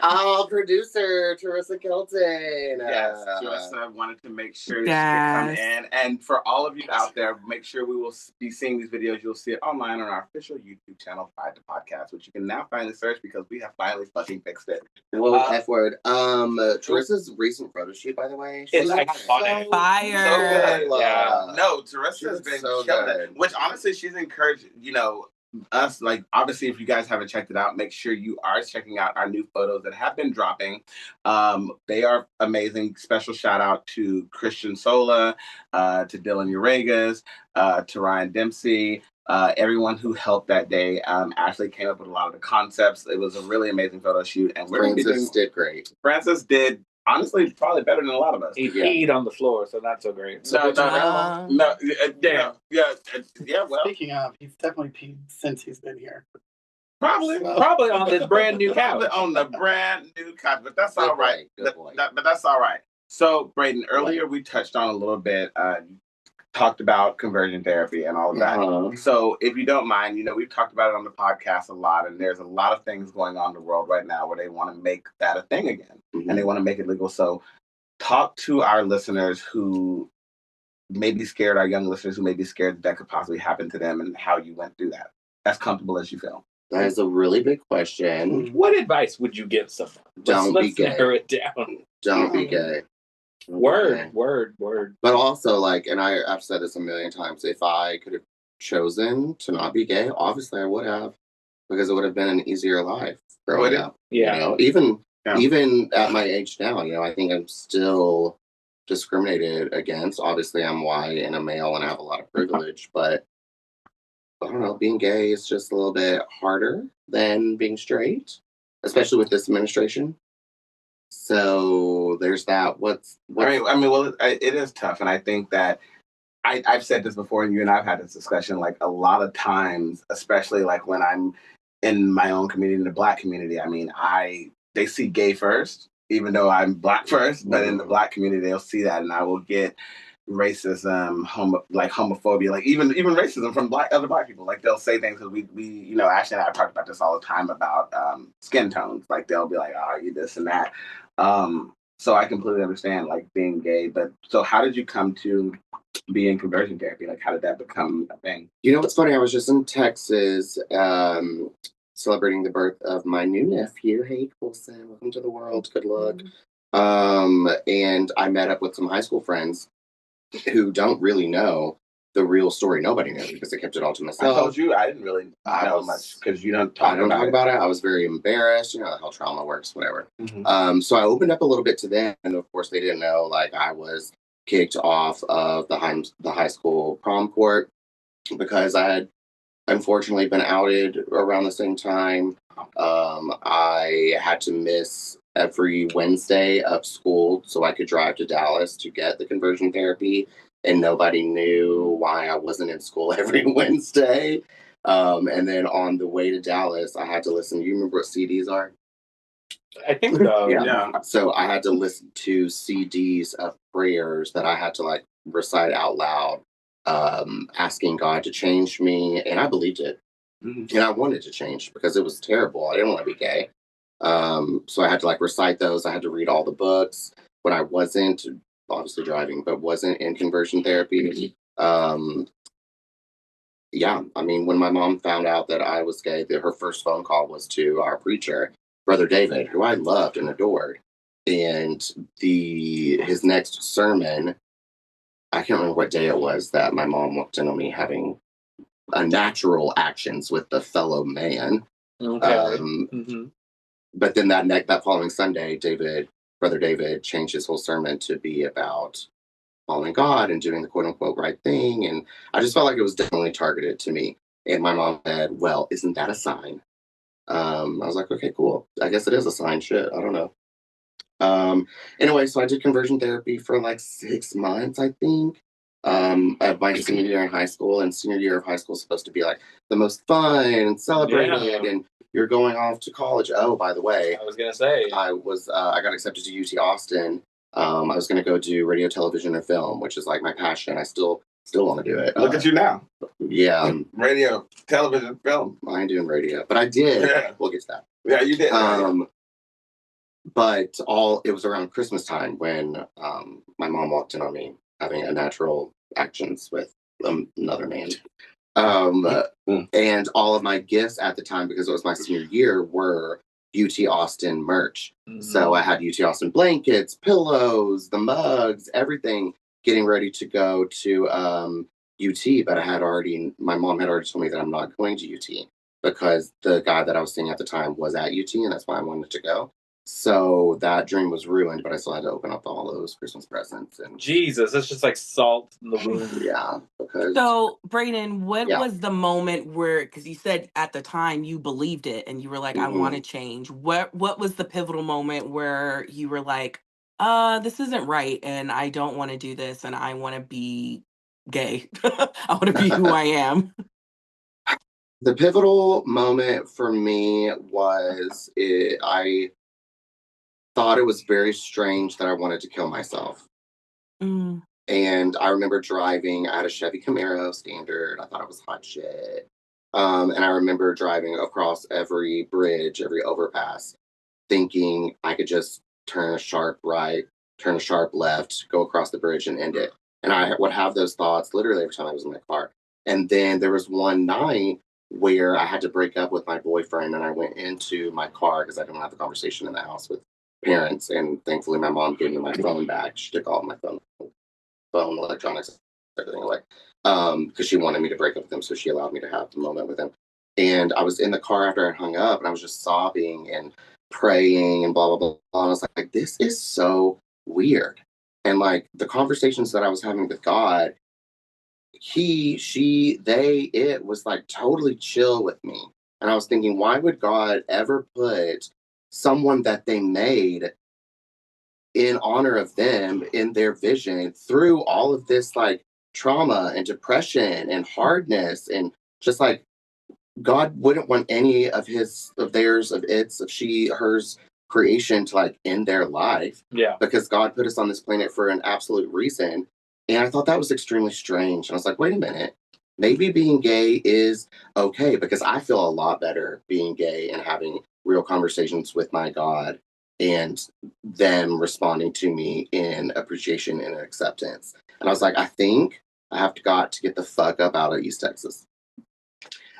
Oh, producer Teresa Kelton. Yes, Teresa wanted to make sure that she could come in. And for all of you out there, make sure we will be seeing these videos. You'll see it online on our official YouTube channel, Find the Podcast, which you can now finally search because we have finally fucking fixed it. Whoa, F word. Teresa's recent photo shoot, by the way. It's so iconic. Fire. So good. Yeah. No, Teresa's been so killing good. it. Which honestly, she's encouraged, us, like, obviously, if you guys haven't checked it out, make sure you are checking out our new photos that have been dropping. They are amazing. Special shout out to Christian Sola, to Dylan Uregas, to Ryan Dempsey, everyone who helped that day. Ashley came up with a lot of the concepts. It was a really amazing photo shoot, and Francis did great. Francis did. Honestly, probably better than a lot of us. He peed on the floor, so not so great. No. Well, Speaking of, he's definitely peed since he's been here. probably on this brand new couch. Probably on the brand new couch, but that's all right. Good boy. But that's all right. So, Braden, earlier we touched on a little bit, talked about conversion therapy and all of that. Uh-huh. So, if you don't mind, we've talked about it on the podcast a lot, and there's a lot of things going on in the world right now where they want to make that a thing again, and they want to make it legal. So, talk to our listeners who may be scared, our young listeners who may be scared that could possibly happen to them, and how you went through that. As comfortable as you feel. That is a really big question. What advice would you give someone? Let's narrow it down. Don't be gay. Word. But also, like, and I've said this a million times, if I could have chosen to not be gay, obviously I would have, because it would have been an easier life growing up. Yeah. Even at my age now, I think I'm still discriminated against. Obviously, I'm white and a male, and I have a lot of privilege, but I don't know, being gay is just a little bit harder than being straight, especially with this administration. So there's that. It is tough, and I think that I've said this before, and you and I've had this discussion. Like, a lot of times, especially like when I'm in my own community, in the Black community, they see gay first, even though I'm Black first. But in the Black community, they'll see that, and I will get racism, homophobia, like even racism from other Black people. Like, they'll say things because we Ashley and I talked about this all the time about skin tones. Like, they'll be like, "Oh, you this and that." So I completely understand, like, being gay. But so how did you come to be in conversion therapy? Like, how did that become a thing? What's funny? I was just in Texas celebrating the birth of my new nephew. Hey, Colson, welcome to the world. Good luck. And I met up with some high school friends who don't really know the real story, nobody knew because I kept it all to I myself. told you I didn't really know much because you don't talk about it. I was very embarrassed. You know how trauma works, whatever. Mm-hmm. So I opened up a little bit to them, and of course they didn't know like I was kicked off of the high school prom court because I had unfortunately been outed around the same time. I had to miss every Wednesday of school so I could drive to Dallas to get the conversion therapy, and nobody knew why I wasn't in school every Wednesday. And then on the way to Dallas, I had to listen. You remember what CDs are? I think so. Yeah. So I had to listen to CDs of prayers that I had to like recite out loud, asking God to change me, and I believed it. Mm-hmm. And I wanted to change because it was terrible. I didn't want to be gay. So I had to like recite those. I had to read all the books when I wasn't obviously driving, but wasn't in conversion therapy. Yeah, I mean, when my mom found out that I was gay, her first phone call was to our preacher, Brother David, who I loved and adored. And his next sermon, I can't remember what day it was that my mom walked in on me having unnatural actions with the fellow man. Okay. But then that following Sunday, Brother David changed his whole sermon to be about following God and doing the quote unquote right thing. And I just felt like it was definitely targeted to me. And my mom said, well, isn't that a sign? I was like, okay, cool. I guess it is a sign. Shit, I don't know. Anyway, so I did conversion therapy for like 6 months, I think. At my senior year in high school, and senior year of high school is supposed to be like the most fun and celebrated, and you're going off to college. Oh, by the way, I was gonna say I got accepted to UT Austin. I was gonna go do radio, television, and film, which is like my passion. I still want to do it. Look at you now. Yeah, Radio, television, film. I ain't doing radio, but I did. Yeah. We'll get to that. Yeah, you did. But it was around Christmas time when my mom walked in on me having unnatural actions with another man. And all of my gifts at the time, because it was my senior year, were UT Austin merch. Mm-hmm. So I had UT Austin blankets, pillows, the mugs, everything, getting ready to go to UT. But my mom had already told me that I'm not going to UT because the guy that I was seeing at the time was at UT, and that's why I wanted to go. So that dream was ruined, but I still had to open up all those Christmas presents. And Jesus, that's just like salt in the wound. Yeah. So, Braden, what was the moment where, because you said at the time you believed it and you were like, I want to change. What was the pivotal moment where you were like, this isn't right and I don't want to do this and I want to be gay. I want to be who I am. The pivotal moment for me was I thought it was very strange that I wanted to kill myself. And I remember driving, I had a Chevy Camaro Standard. I thought it was hot shit. And I remember driving across every bridge, every overpass, thinking I could just turn a sharp right, turn a sharp left, go across the bridge and end it. And I would have those thoughts literally every time I was in my car. And then there was one night where I had to break up with my boyfriend, and I went into my car because I didn't have the conversation in the house with parents. And thankfully, my mom gave me my phone back. She took all my phone electronics, everything away, because she wanted me to break up with him, so she allowed me to have the moment with him. And I was in the car after I hung up, and I was just sobbing and praying and blah blah blah. And I was like, this is so weird. And like the conversations that I was having with God, it was like totally chill with me. And I was thinking, why would God ever put someone that they made in honor of them, in their vision, through all of this like trauma and depression and hardness, and just like God wouldn't want any of hers creation to like end their life. Yeah. Because God put us on this planet for an absolute reason. And I thought that was extremely strange. And I was like, wait a minute, maybe being gay is okay, because I feel a lot better being gay and having real conversations with my God and them responding to me in appreciation and acceptance. And I was like, I think I have got to get the fuck up out of East Texas.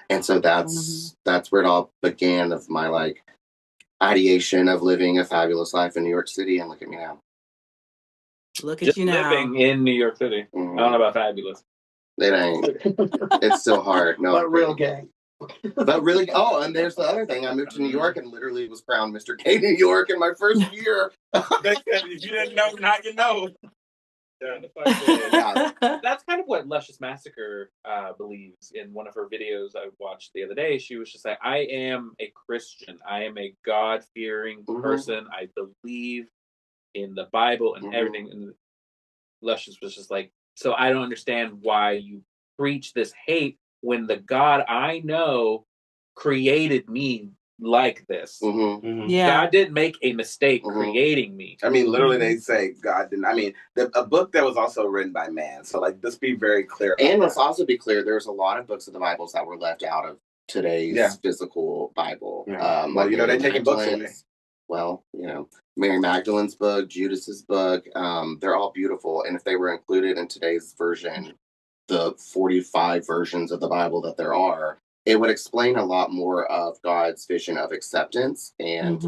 And so that's where it all began, of my like ideation of living a fabulous life in New York City. And look at me now. Look at you now. Living in New York City. I don't know about fabulous. It ain't. It's still hard. No, But real gay. But really, oh, and there's the other thing. I moved to New York and literally was crowned Mr. Gay New York in my first year. They said, if you didn't know, now you know. Yeah. That's kind of what Luscious Massacre believes. In one of her videos I watched the other day, she was just like, I am a Christian. I am a God-fearing person. I believe in the Bible and everything. And Luscious was just like, so I don't understand why you preach this hate when the God I know created me like this. Yeah. God didn't make a mistake creating me. I mean, literally, they say God didn't. I mean, a book that was also written by man. So, like, let's be very clear. And let's also be clear, there's a lot of books of the Bibles that were left out of today's physical Bible. Yeah. Like they're taking books away. Well, Mary Magdalene's book, Judas's book, they're all beautiful. And if they were included in today's version, the 45 versions of the Bible that there are, it would explain a lot more of God's vision of acceptance and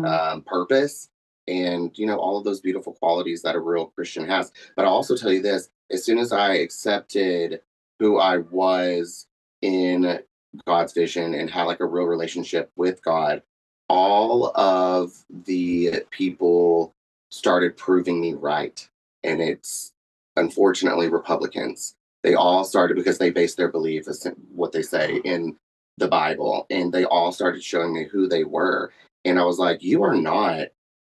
purpose and, all of those beautiful qualities that a real Christian has. But I'll also tell you this, as soon as I accepted who I was in God's vision and had like a real relationship with God, all of the people started proving me right. And it's unfortunately Republicans. They all started because they base their belief, what they say, in the Bible. And they all started showing me who they were. And I was like, you are not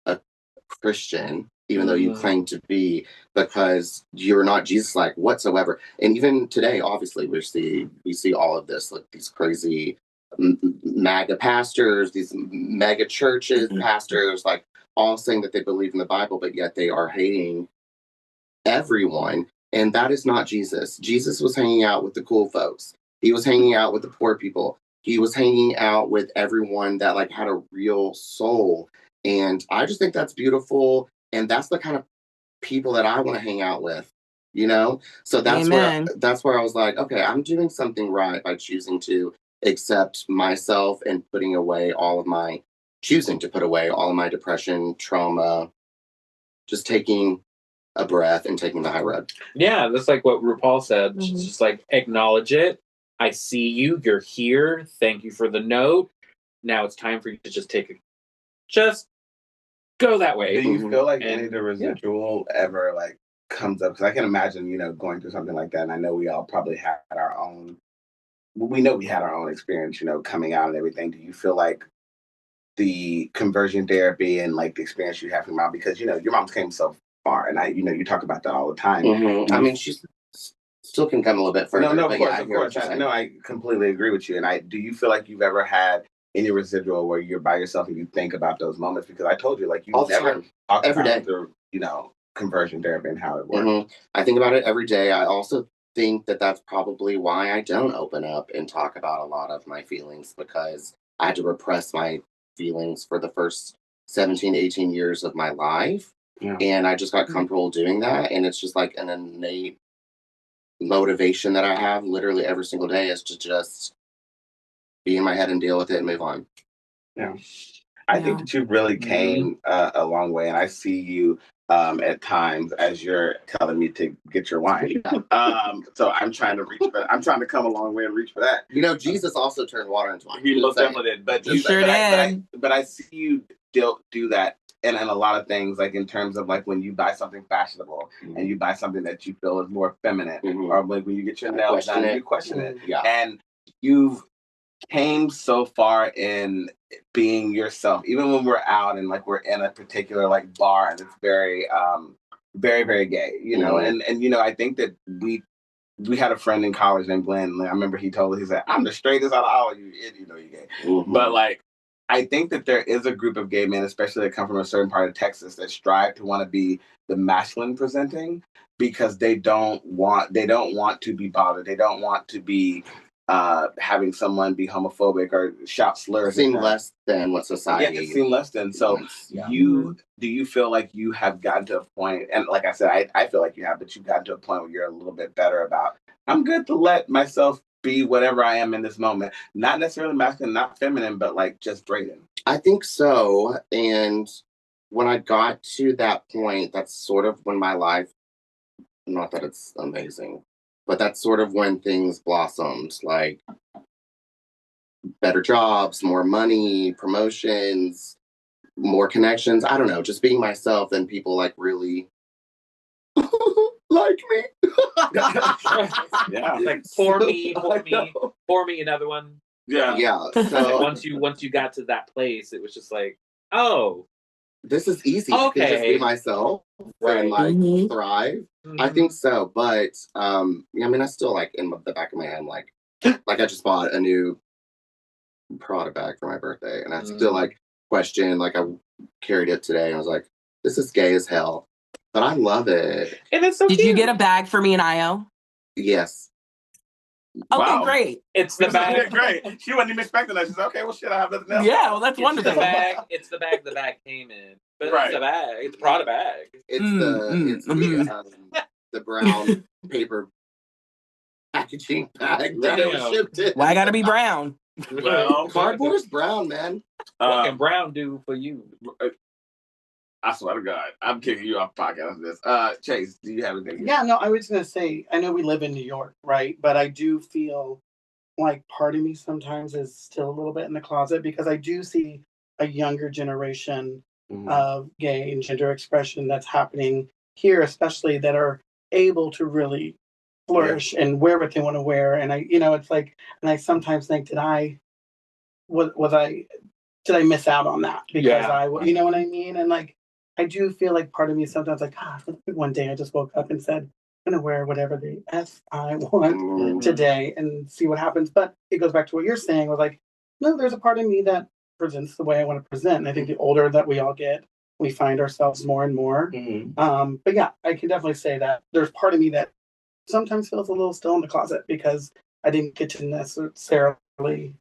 a Christian, even though you claim to be, because you're not Jesus-like whatsoever. And even today, obviously, we see all of this, like these crazy MAGA pastors, these mega churches, pastors, like all saying that they believe in the Bible, but yet they are hating everyone. And that is not Jesus. Jesus was hanging out with the cool folks. He was hanging out with the poor people. He was hanging out with everyone that like had a real soul. And I just think that's beautiful. And that's the kind of people that I want to hang out with, So that's where I was like, okay, I'm doing something right by choosing to accept myself and choosing to put away all of my depression, trauma, just taking a breath and taking the high road. Yeah, that's like what RuPaul said. She's just like, acknowledge it. I see you. You're here. Thank you for the note. Now it's time for you to just go that way. Do you feel like any of the residual ever like comes up? Because I can imagine, going through something like that. And I know we all probably had our own. We know we had our own experience, coming out and everything. Do you feel like the conversion therapy and like the experience you have from your mom, because your mom came so far, and you talk about that all the time. I mean, she still can come a little bit further. No, of course. I completely agree with you. And do you feel like you've ever had any residual where you're by yourself and you think about those moments? Because I told you, like, you never talk every day through, conversion therapy and how it works. I think about it every day. I also think that that's probably why I don't open up and talk about a lot of my feelings, because I had to repress my feelings for the first 17, 18 years of my life. Yeah. And I just got comfortable doing that. And it's just like an innate motivation that I have literally every single day is to just be in my head and deal with it and move on. Yeah. I think that you really came a long way. And I see you at times as you're telling me to get your wine. So I'm trying to I'm trying to come a long way and reach for that. Jesus also turned water into wine. He most definitely did. But you sure did. But I see you do that. And a lot of things, like in terms of like when you buy something fashionable and you buy something that you feel is more feminine, or like when you get your nails done, you question it. Yeah. And you've came so far in being yourself, even when we're out and like we're in a particular like bar and it's very, very, very gay, and I think that we had a friend in college named Glenn. I remember he told us, he said, "I'm the straightest out of all of you, you're gay." But like, I think that there is a group of gay men, especially that come from a certain part of Texas, that strive to want to be the masculine presenting because they don't want to be bothered. They don't want to be having someone be homophobic or shout slurs. Seem less than what society. Yeah, seem less than. So do you feel like you have gotten to a point, and like I said, I feel like you have, but you've gotten to a point where you're a little bit better about, I'm good to let myself be whatever I am in this moment. Not necessarily masculine, not feminine, but like just Braden. I think so. And when I got to that point, that's sort of when my life, not that it's amazing, But that's sort of when things blossomed, like better jobs, more money, promotions, more connections. I don't know, just being myself, and people like really like me. Yeah. Like pour me, another one. Yeah. Yeah. So once you got to that place, it was just like, oh, this is easy. I can just be myself and like thrive. I think so. But yeah, I mean, I still like in the back of my head, like I just bought a new Prada bag for my birthday, and I still like question, like I carried it today and I was like, this is gay as hell. But I love it. And it's so Did you get a bag for me and Io? Yes. Okay, Wow. great. It's the bag. Great. She wasn't even expecting that. She's like, okay, well, shit, I have nothing else. Yeah, well, that's It's wonderful. the bag. It's the bag. The bag came in, but Right. it's a bag. It's a Prada bag. It's the brown paper packaging bag that it was shipped in. Why I gotta be brown? Well, Cardboard is brown, man. What can brown do for you? I swear to God, I'm kicking you off podcast after this. Chase, do you have anything? Yeah, no, I was going to say, I know we live in New York, right? But I do feel like part of me sometimes is still a little bit in the closet because I do see a younger generation of gay and gender expression that's happening here, especially that are able to really flourish and wear what they want to wear. And it's like, and I sometimes think, did I miss out on that because you know what I mean? And like, I do feel like part of me sometimes like, one day I just woke up and said, I'm going to wear whatever the F I want today and see what happens. But it goes back to what you're saying was like, no, there's a part of me that presents the way I want to present. And I think the older that we all get, we find ourselves more and more. But yeah, I can definitely say that there's part of me that sometimes feels a little still in the closet because I didn't get to necessarily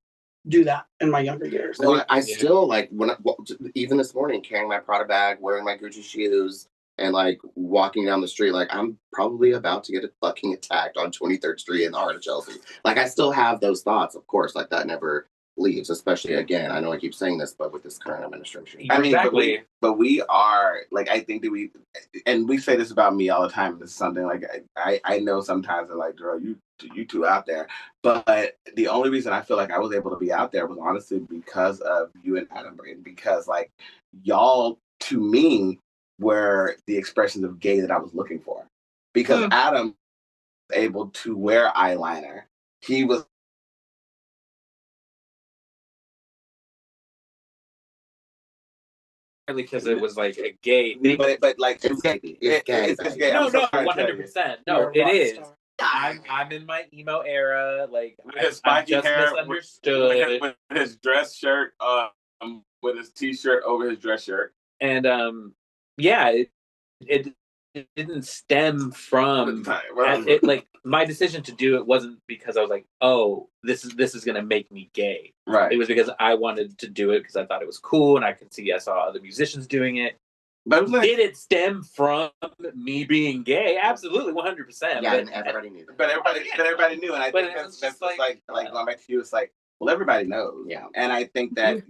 do that in my younger years. Well, I still like even this morning carrying my Prada bag, wearing my Gucci shoes, and like walking down the street, like I'm probably about to get fucking attacked on 23rd Street in the heart of Chelsea. Like I still have those thoughts, of course, like that never leaves, especially again, I know I keep saying this, but with this current administration. I mean, exactly. but we are like, I think that we say this about me all the time. It's something like I know sometimes I'm like, girl, you two out there. But the only reason I feel like I was able to be out there was honestly because of you and Adam, Braden, because like y'all to me were the expressions of gay that I was looking for. Because Adam was able to wear eyeliner. He was because it was like a gay thing. but like It's gay. It's gay. No, I'm so sorry to tell you. 100%. No, it is. I'm in my emo era. Like his I'm spiky just hair, misunderstood. with his dress shirt, with his t-shirt over his dress shirt, and yeah, it didn't stem from it. Like my decision to do it wasn't because I was like, oh, this is gonna make me gay. Right. It was because I wanted to do it because I thought it was cool and I saw other musicians doing it. But like, did it stem from me being gay? Absolutely, 100%. Yeah, and everybody knew. But everybody knew, and I think that's like going back to you. It's like, well, everybody knows. Yeah. And I think that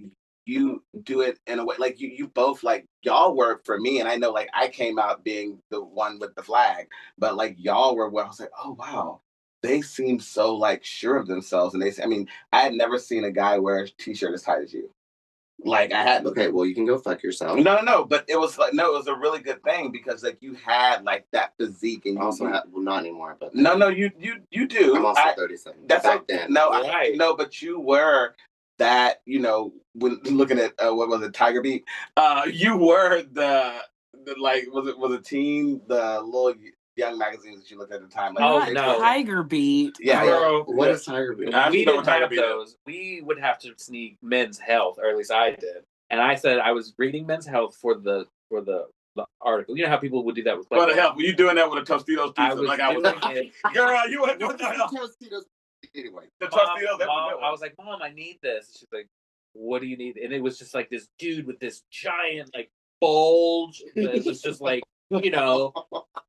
you do it in a way like you both like y'all were for me, and I know like I came out being the one with the flag, but like y'all were what I was like, oh wow, they seem so like sure of themselves, and I mean, I had never seen a guy wear a t-shirt as tight as you. Like I had. Okay, well you can go fuck yourself. No, but it was like it was a really good thing because like you had like that physique, and you also had, well, not anymore, but no, you do. I'm also 37. That's back then. No, right. No, but you were that. You know, when looking at what was it, Tiger Beat? You were the like was it Teen, the little young magazines that you looked at the time. Like, no, Tiger Beat. Yeah, girl. What is Tiger Beat? We didn't have those. We would have to sneak Men's Health, or at least I did. And I said I was reading Men's Health for the article. You know how people would do that with for the health. Were you doing that with a Tostitos pizza? I was doing it. Girl, you were doing that. Tostitos. Anyway, The Tostitos. Mom, I was like, Mom, I need this. She's like, what do you need? And it was just like this dude with this giant like bulge. It was just like,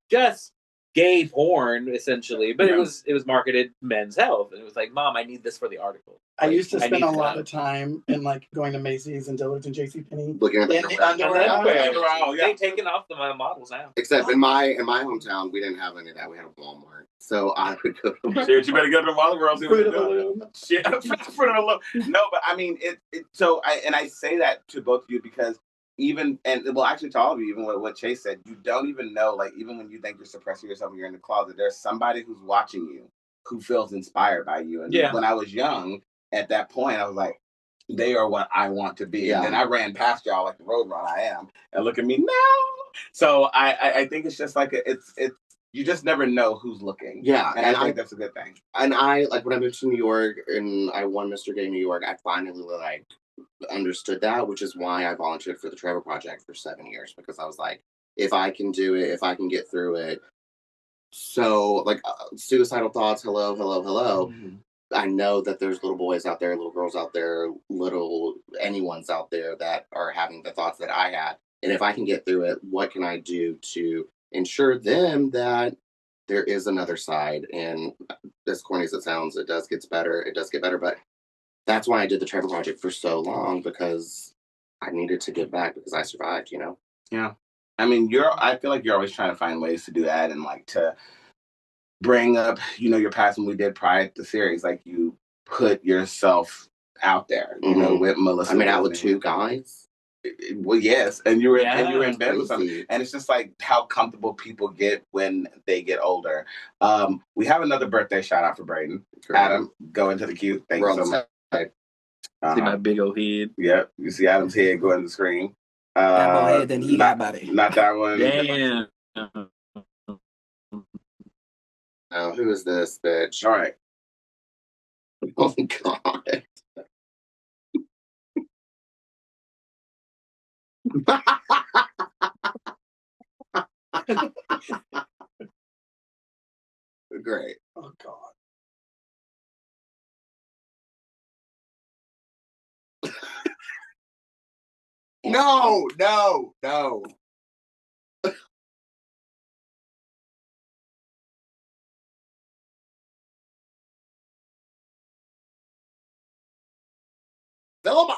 just gay porn essentially, but it was marketed men's health, and it was like, Mom, I need this for the article. I Like, used to I spend need a to lot know. of time in like going to Macy's and Dillard's and JCPenney. Looking at the in the underwear. Oh, yeah. They've taken off the models now. Except in my hometown, we didn't have any of that. We had a Walmart, so I would go. Shit, you better go to the Walmart World. Fruit of the Loom. Shit, Fruit of the Loom. No, but I mean, I say that to both of you because actually to all of you, even what Chase said, you don't even know, like, even when you think you're suppressing yourself and you're in the closet, there's somebody who's watching you who feels inspired by you. And when I was young, at that point, I was like, they are what I want to be. Yeah. And then I ran past y'all like the road run I am. And look at me now. So I think it's just like, it's you just never know who's looking. Yeah. And I think that's a good thing. And I, like, when I moved to New York and I won Mr. Gay New York, I finally, like, understood that, which is why I volunteered for the Trevor Project for 7 years, because I was like, if I can do it, if I can get through it. So, like, suicidal thoughts, hello. Mm-hmm. I know that there's little boys out there, little girls out there, anyone's out there that are having the thoughts that I had. And if I can get through it, what can I do to ensure them that there is another side? And as corny as it sounds, it does get better. But that's why I did the Trevor Project for so long, because I needed to give back because I survived, you know? Yeah. I mean, I feel like you're always trying to find ways to do that and like to bring up, your past. When we did prior to the series, like you put yourself out there, with Melissa. I mean, out with two guys. Well, yes, and you were in bed with somebody, and it's just like how comfortable people get when they get older. We have another birthday shout out for Braden. Correct. Adam, go into the queue. Thank you so much. See my big old head. Yep, you see Adam's head go in the screen. Then he got body. Not that one. Damn. Oh, who is this bitch? All right. Oh God. Great. Oh God. No. Velma.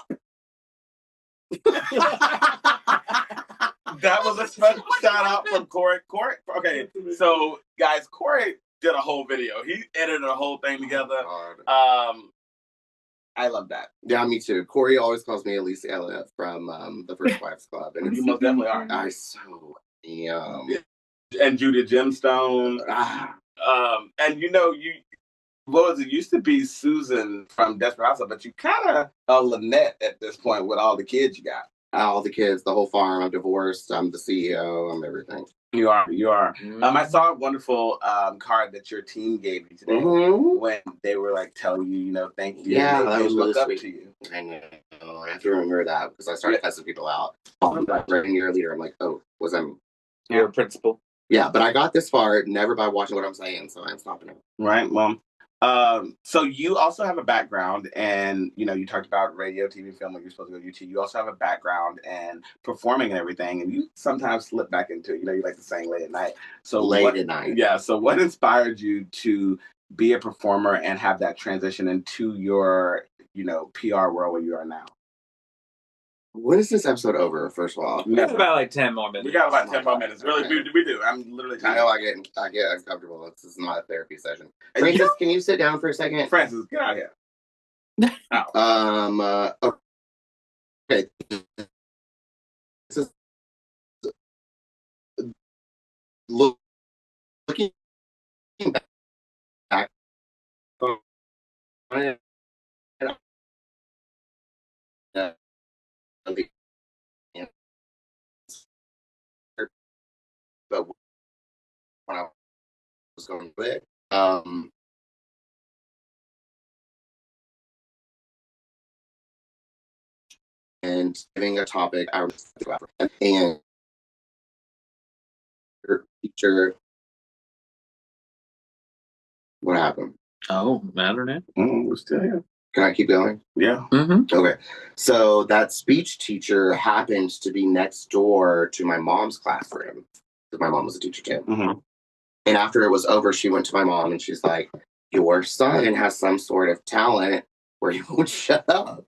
That was a special shout out from Corey. Okay, so guys, Corey did a whole video. He edited a whole thing together. I love that. Yeah, me too. Corey always calls me Elise Elliott from the First Wives Club, and You most definitely are. I so am. And Judy Gemstone. And what was it? Used to be Susan from Desperate Housewives, but you kind of Lynette at this point with all the kids you got. All the kids, the whole farm. I'm divorced. I'm the CEO. I'm everything. You are. Mm-hmm. I saw a wonderful card that your team gave you today when they were like telling you, thank you. Yeah, and that was look really up sweet. to you. I know. I have to remember that because I started testing people out. Like, you're a leader. I'm like, oh, was I? You're a principal. Yeah, but I got this far never by watching what I'm saying, so I'm stopping it. Right. Well, so you also have a background, and you talked about radio, TV, film when you're supposed to go to UT. You also have a background and performing and everything, and you sometimes slip back into you like to sing late at night. So at night. Yeah. So what inspired you to be a performer and have that transition into your PR world where you are now? When is this episode over? First of all, We got about like 10 more minutes. We got about 10 more minutes. Really, Okay. we do. I'm literally I trying. know I get uncomfortable. This is not a therapy session. Francis, can you sit down for a second? Francis, get out of here. Okay. This is looking back. But when I was going to it, and giving a topic, I was and your teacher. What happened? Oh, I don't know. We're still here. Can I keep going? Yeah. Mm-hmm. Okay. So that speech teacher happened to be next door to my mom's classroom. Because my mom was a teacher too. Mm-hmm. And after it was over, she went to my mom and she's like, your son has some sort of talent where he won't shut up.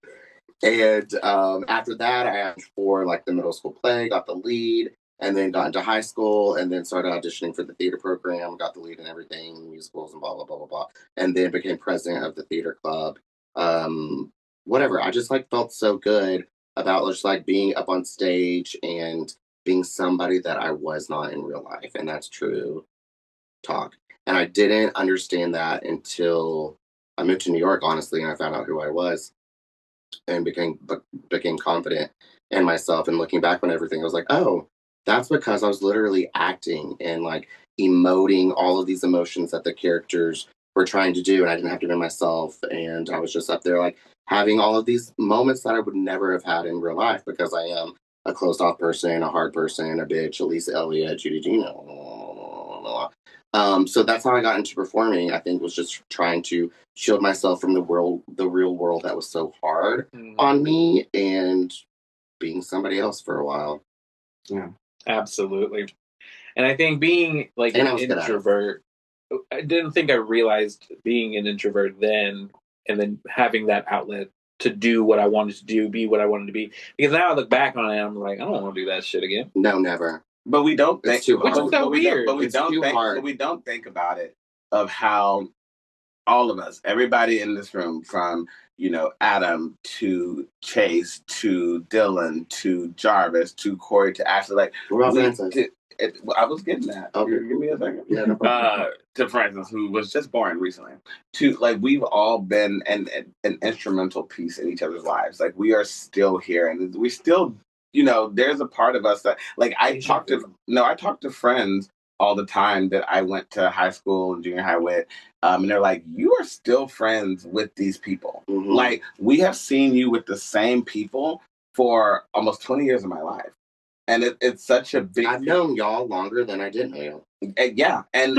And after that, I asked for like the middle school play, got the lead, and then got into high school, and then started auditioning for the theater program, got the lead and everything, musicals and blah, blah, blah, blah, blah. And then became president of the theater club. Whatever. I just like felt so good about just like being up on stage and being somebody that I was not in real life. And that's true talk. And I didn't understand that until I moved to New York, honestly, and I found out who I was and became confident in myself. And looking back on everything, I was like, oh, that's because I was literally acting and like emoting all of these emotions that the characters were trying to do, and I didn't have to be myself. And I was just up there like having all of these moments that I would never have had in real life because I am a closed off person, a hard person, a bitch, Elisa Elliott, Judy Gino. So that's how I got into performing. I think was just trying to shield myself from the real world that was so hard on me, and being somebody else for a while. Yeah, absolutely. And I think being like an introvert, I didn't think I realized being an introvert then, and then having that outlet to do what I wanted to do, be what I wanted to be. Because now I look back on it, I'm like, I don't want to do that shit again. No, never. But we don't think, which is so weird. But we don't think about it of how all of us, everybody in this room, from Adam to Chase to Dylan to Jarvis to Corey to Ashley, like I was getting that. Okay. Give me a second. Yeah, no to Francis, who was just born recently. To like, we've all been an instrumental piece in each other's lives. Like, we are still here, and we still. There's a part of us that, like, I talk to friends all the time that I went to high school and junior high with, and they're like, you are still friends with these people. Mm-hmm. Like, we have seen you with the same people for almost 20 years of my life. And it's such a big... I've known y'all longer than I did know y'all. Yeah, and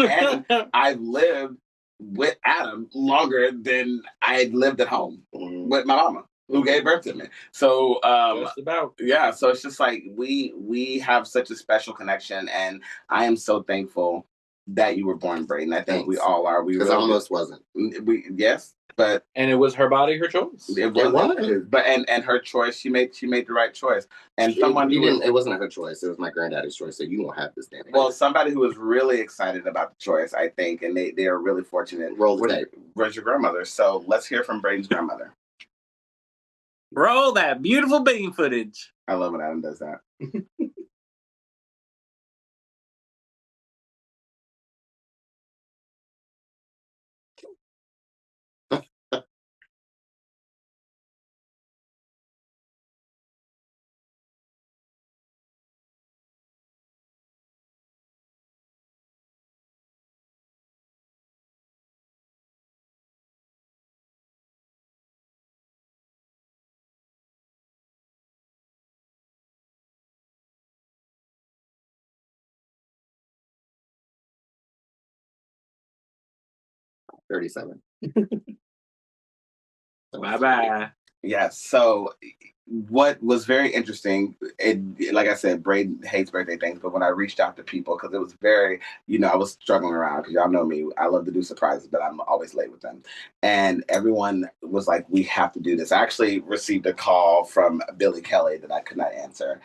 I've lived with Adam longer than I lived at home with my mama, who gave birth to me. So yeah, so it's just like we have such a special connection, and I am so thankful that you were born, Braden. I think we all are. Because I almost wasn't. And it was her body, her choice. It was. But and her choice, she made the right choice. And it wasn't her choice. It was my granddaddy's choice. So you won't have this damn. Well, somebody who was really excited about the choice, I think, and they are really fortunate. Where's your grandmother? So let's hear from Braden's grandmother. Roll that beautiful bean footage. I love when Adam does that. $37. Bye-bye. Yeah, so what was very interesting, like I said, Braden hates birthday things, but when I reached out to people, because it was very, I was struggling around, because y'all know me, I love to do surprises, but I'm always late with them. And everyone was like, we have to do this. I actually received a call from Billy Kelly that I could not answer,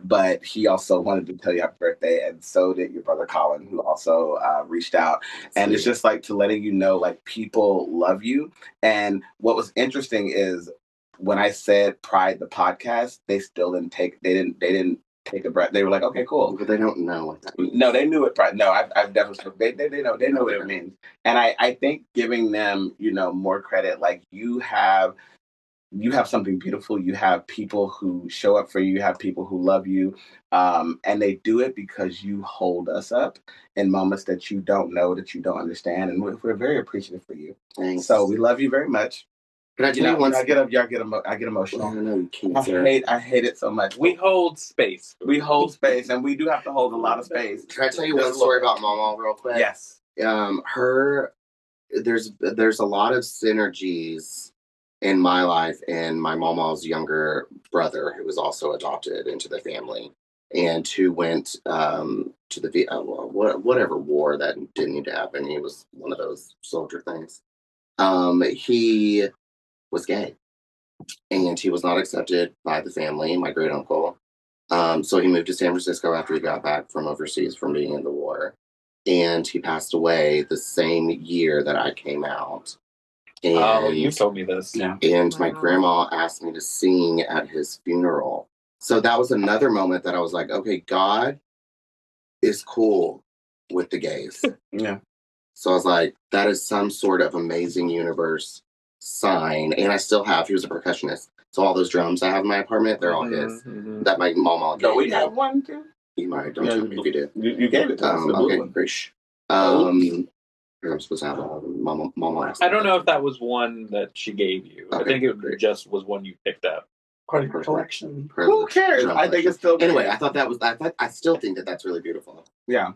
but he also wanted to tell you happy birthday, and so did your brother Colin, who also reached out. And it's just like to letting you know, like, people love you. And what was interesting is, when I said Pride the podcast, they still didn't take take a breath. They were like, okay, cool. But they don't know what that means. No, they knew it. No, I've definitely, they know what it means. And I think giving them, more credit, like, you have something beautiful. You have people who show up for you. You have people who love you. And they do it because you hold us up in moments that you don't know, that you don't understand. And we're very appreciative for you. Thanks. So we love you very much. Can I tell you once? I get emotional. I hate it so much. We hold space. And we do have to hold a lot of space. Can I tell you one story about Mama real quick? Yes. There's a lot of synergies in my life and my Mama's younger brother, who was also adopted into the family. and who went to the whatever war that didn't need to happen. He was one of those soldier things. He was gay, and he was not accepted by the family, my great uncle. So he moved to San Francisco after he got back from overseas from being in the war, and he passed away the same year that I came out. And you told me this. Yeah. And my grandma asked me to sing at his funeral. So that was another moment that I was like, okay, God is cool with the gays. Yeah. So I was like, that is some sort of amazing universe sign. And I still have, he was a percussionist. So all those drums I have in my apartment, they're all his. That my mom gave No, we me. have one too. You might, don't tell me if you do. You gave it to us. Okay, great. I'm supposed to have a mama asked. I don't know if that was one that she gave you. Okay, I think it great. just was one you picked up. Part of your collection. Who cares? I think it's still anyway. I thought that was. I still think that that's really beautiful. Yeah.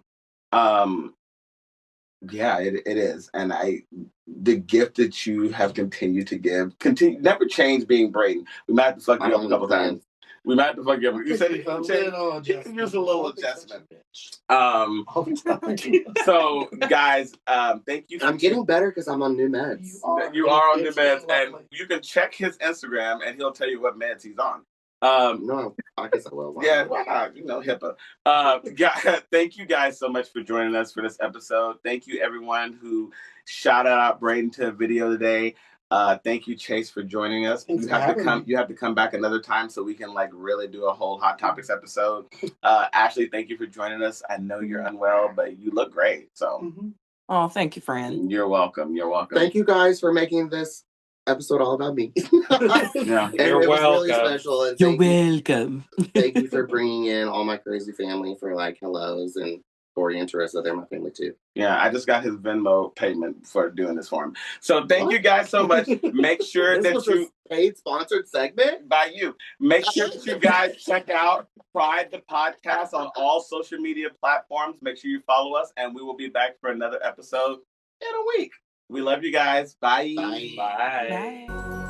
Yeah, it is. And the gift that you have continued to give, never change being Braden. We might have to fuck you up a couple times. We might have to fuck you up. You said it just a little adjustment. So guys, thank you. I'm getting better because I'm on new meds. You are on new meds, and you can check his Instagram, and he'll tell you what meds he's on. No, I guess I will. Yeah, why not? You know, HIPAA. Thank you guys so much for joining us for this episode. Thank you everyone who shouted out Braden to a video today. Thank you, Chase, for joining us. You have to come back another time so we can really do a whole Hot Topics episode. Ashley, thank you for joining us. I know you're unwell, but you look great. So, Oh, thank you, friend. You're welcome. You're welcome. Thank you guys for making this episode all about me. Yeah, you're welcome. Really special. And you're welcome. Thank you for bringing in all my crazy family for hellos, and Corey and Teresa. They're my family too. Yeah, I just got his Venmo payment for doing this for him. So thank you guys so much. Make sure that you paid sponsored segment by you. Make sure that you guys check out Pride the Podcast on all social media platforms. Make sure you follow us, and we will be back for another episode in a week. We love you guys. Bye. Bye. Bye. Bye.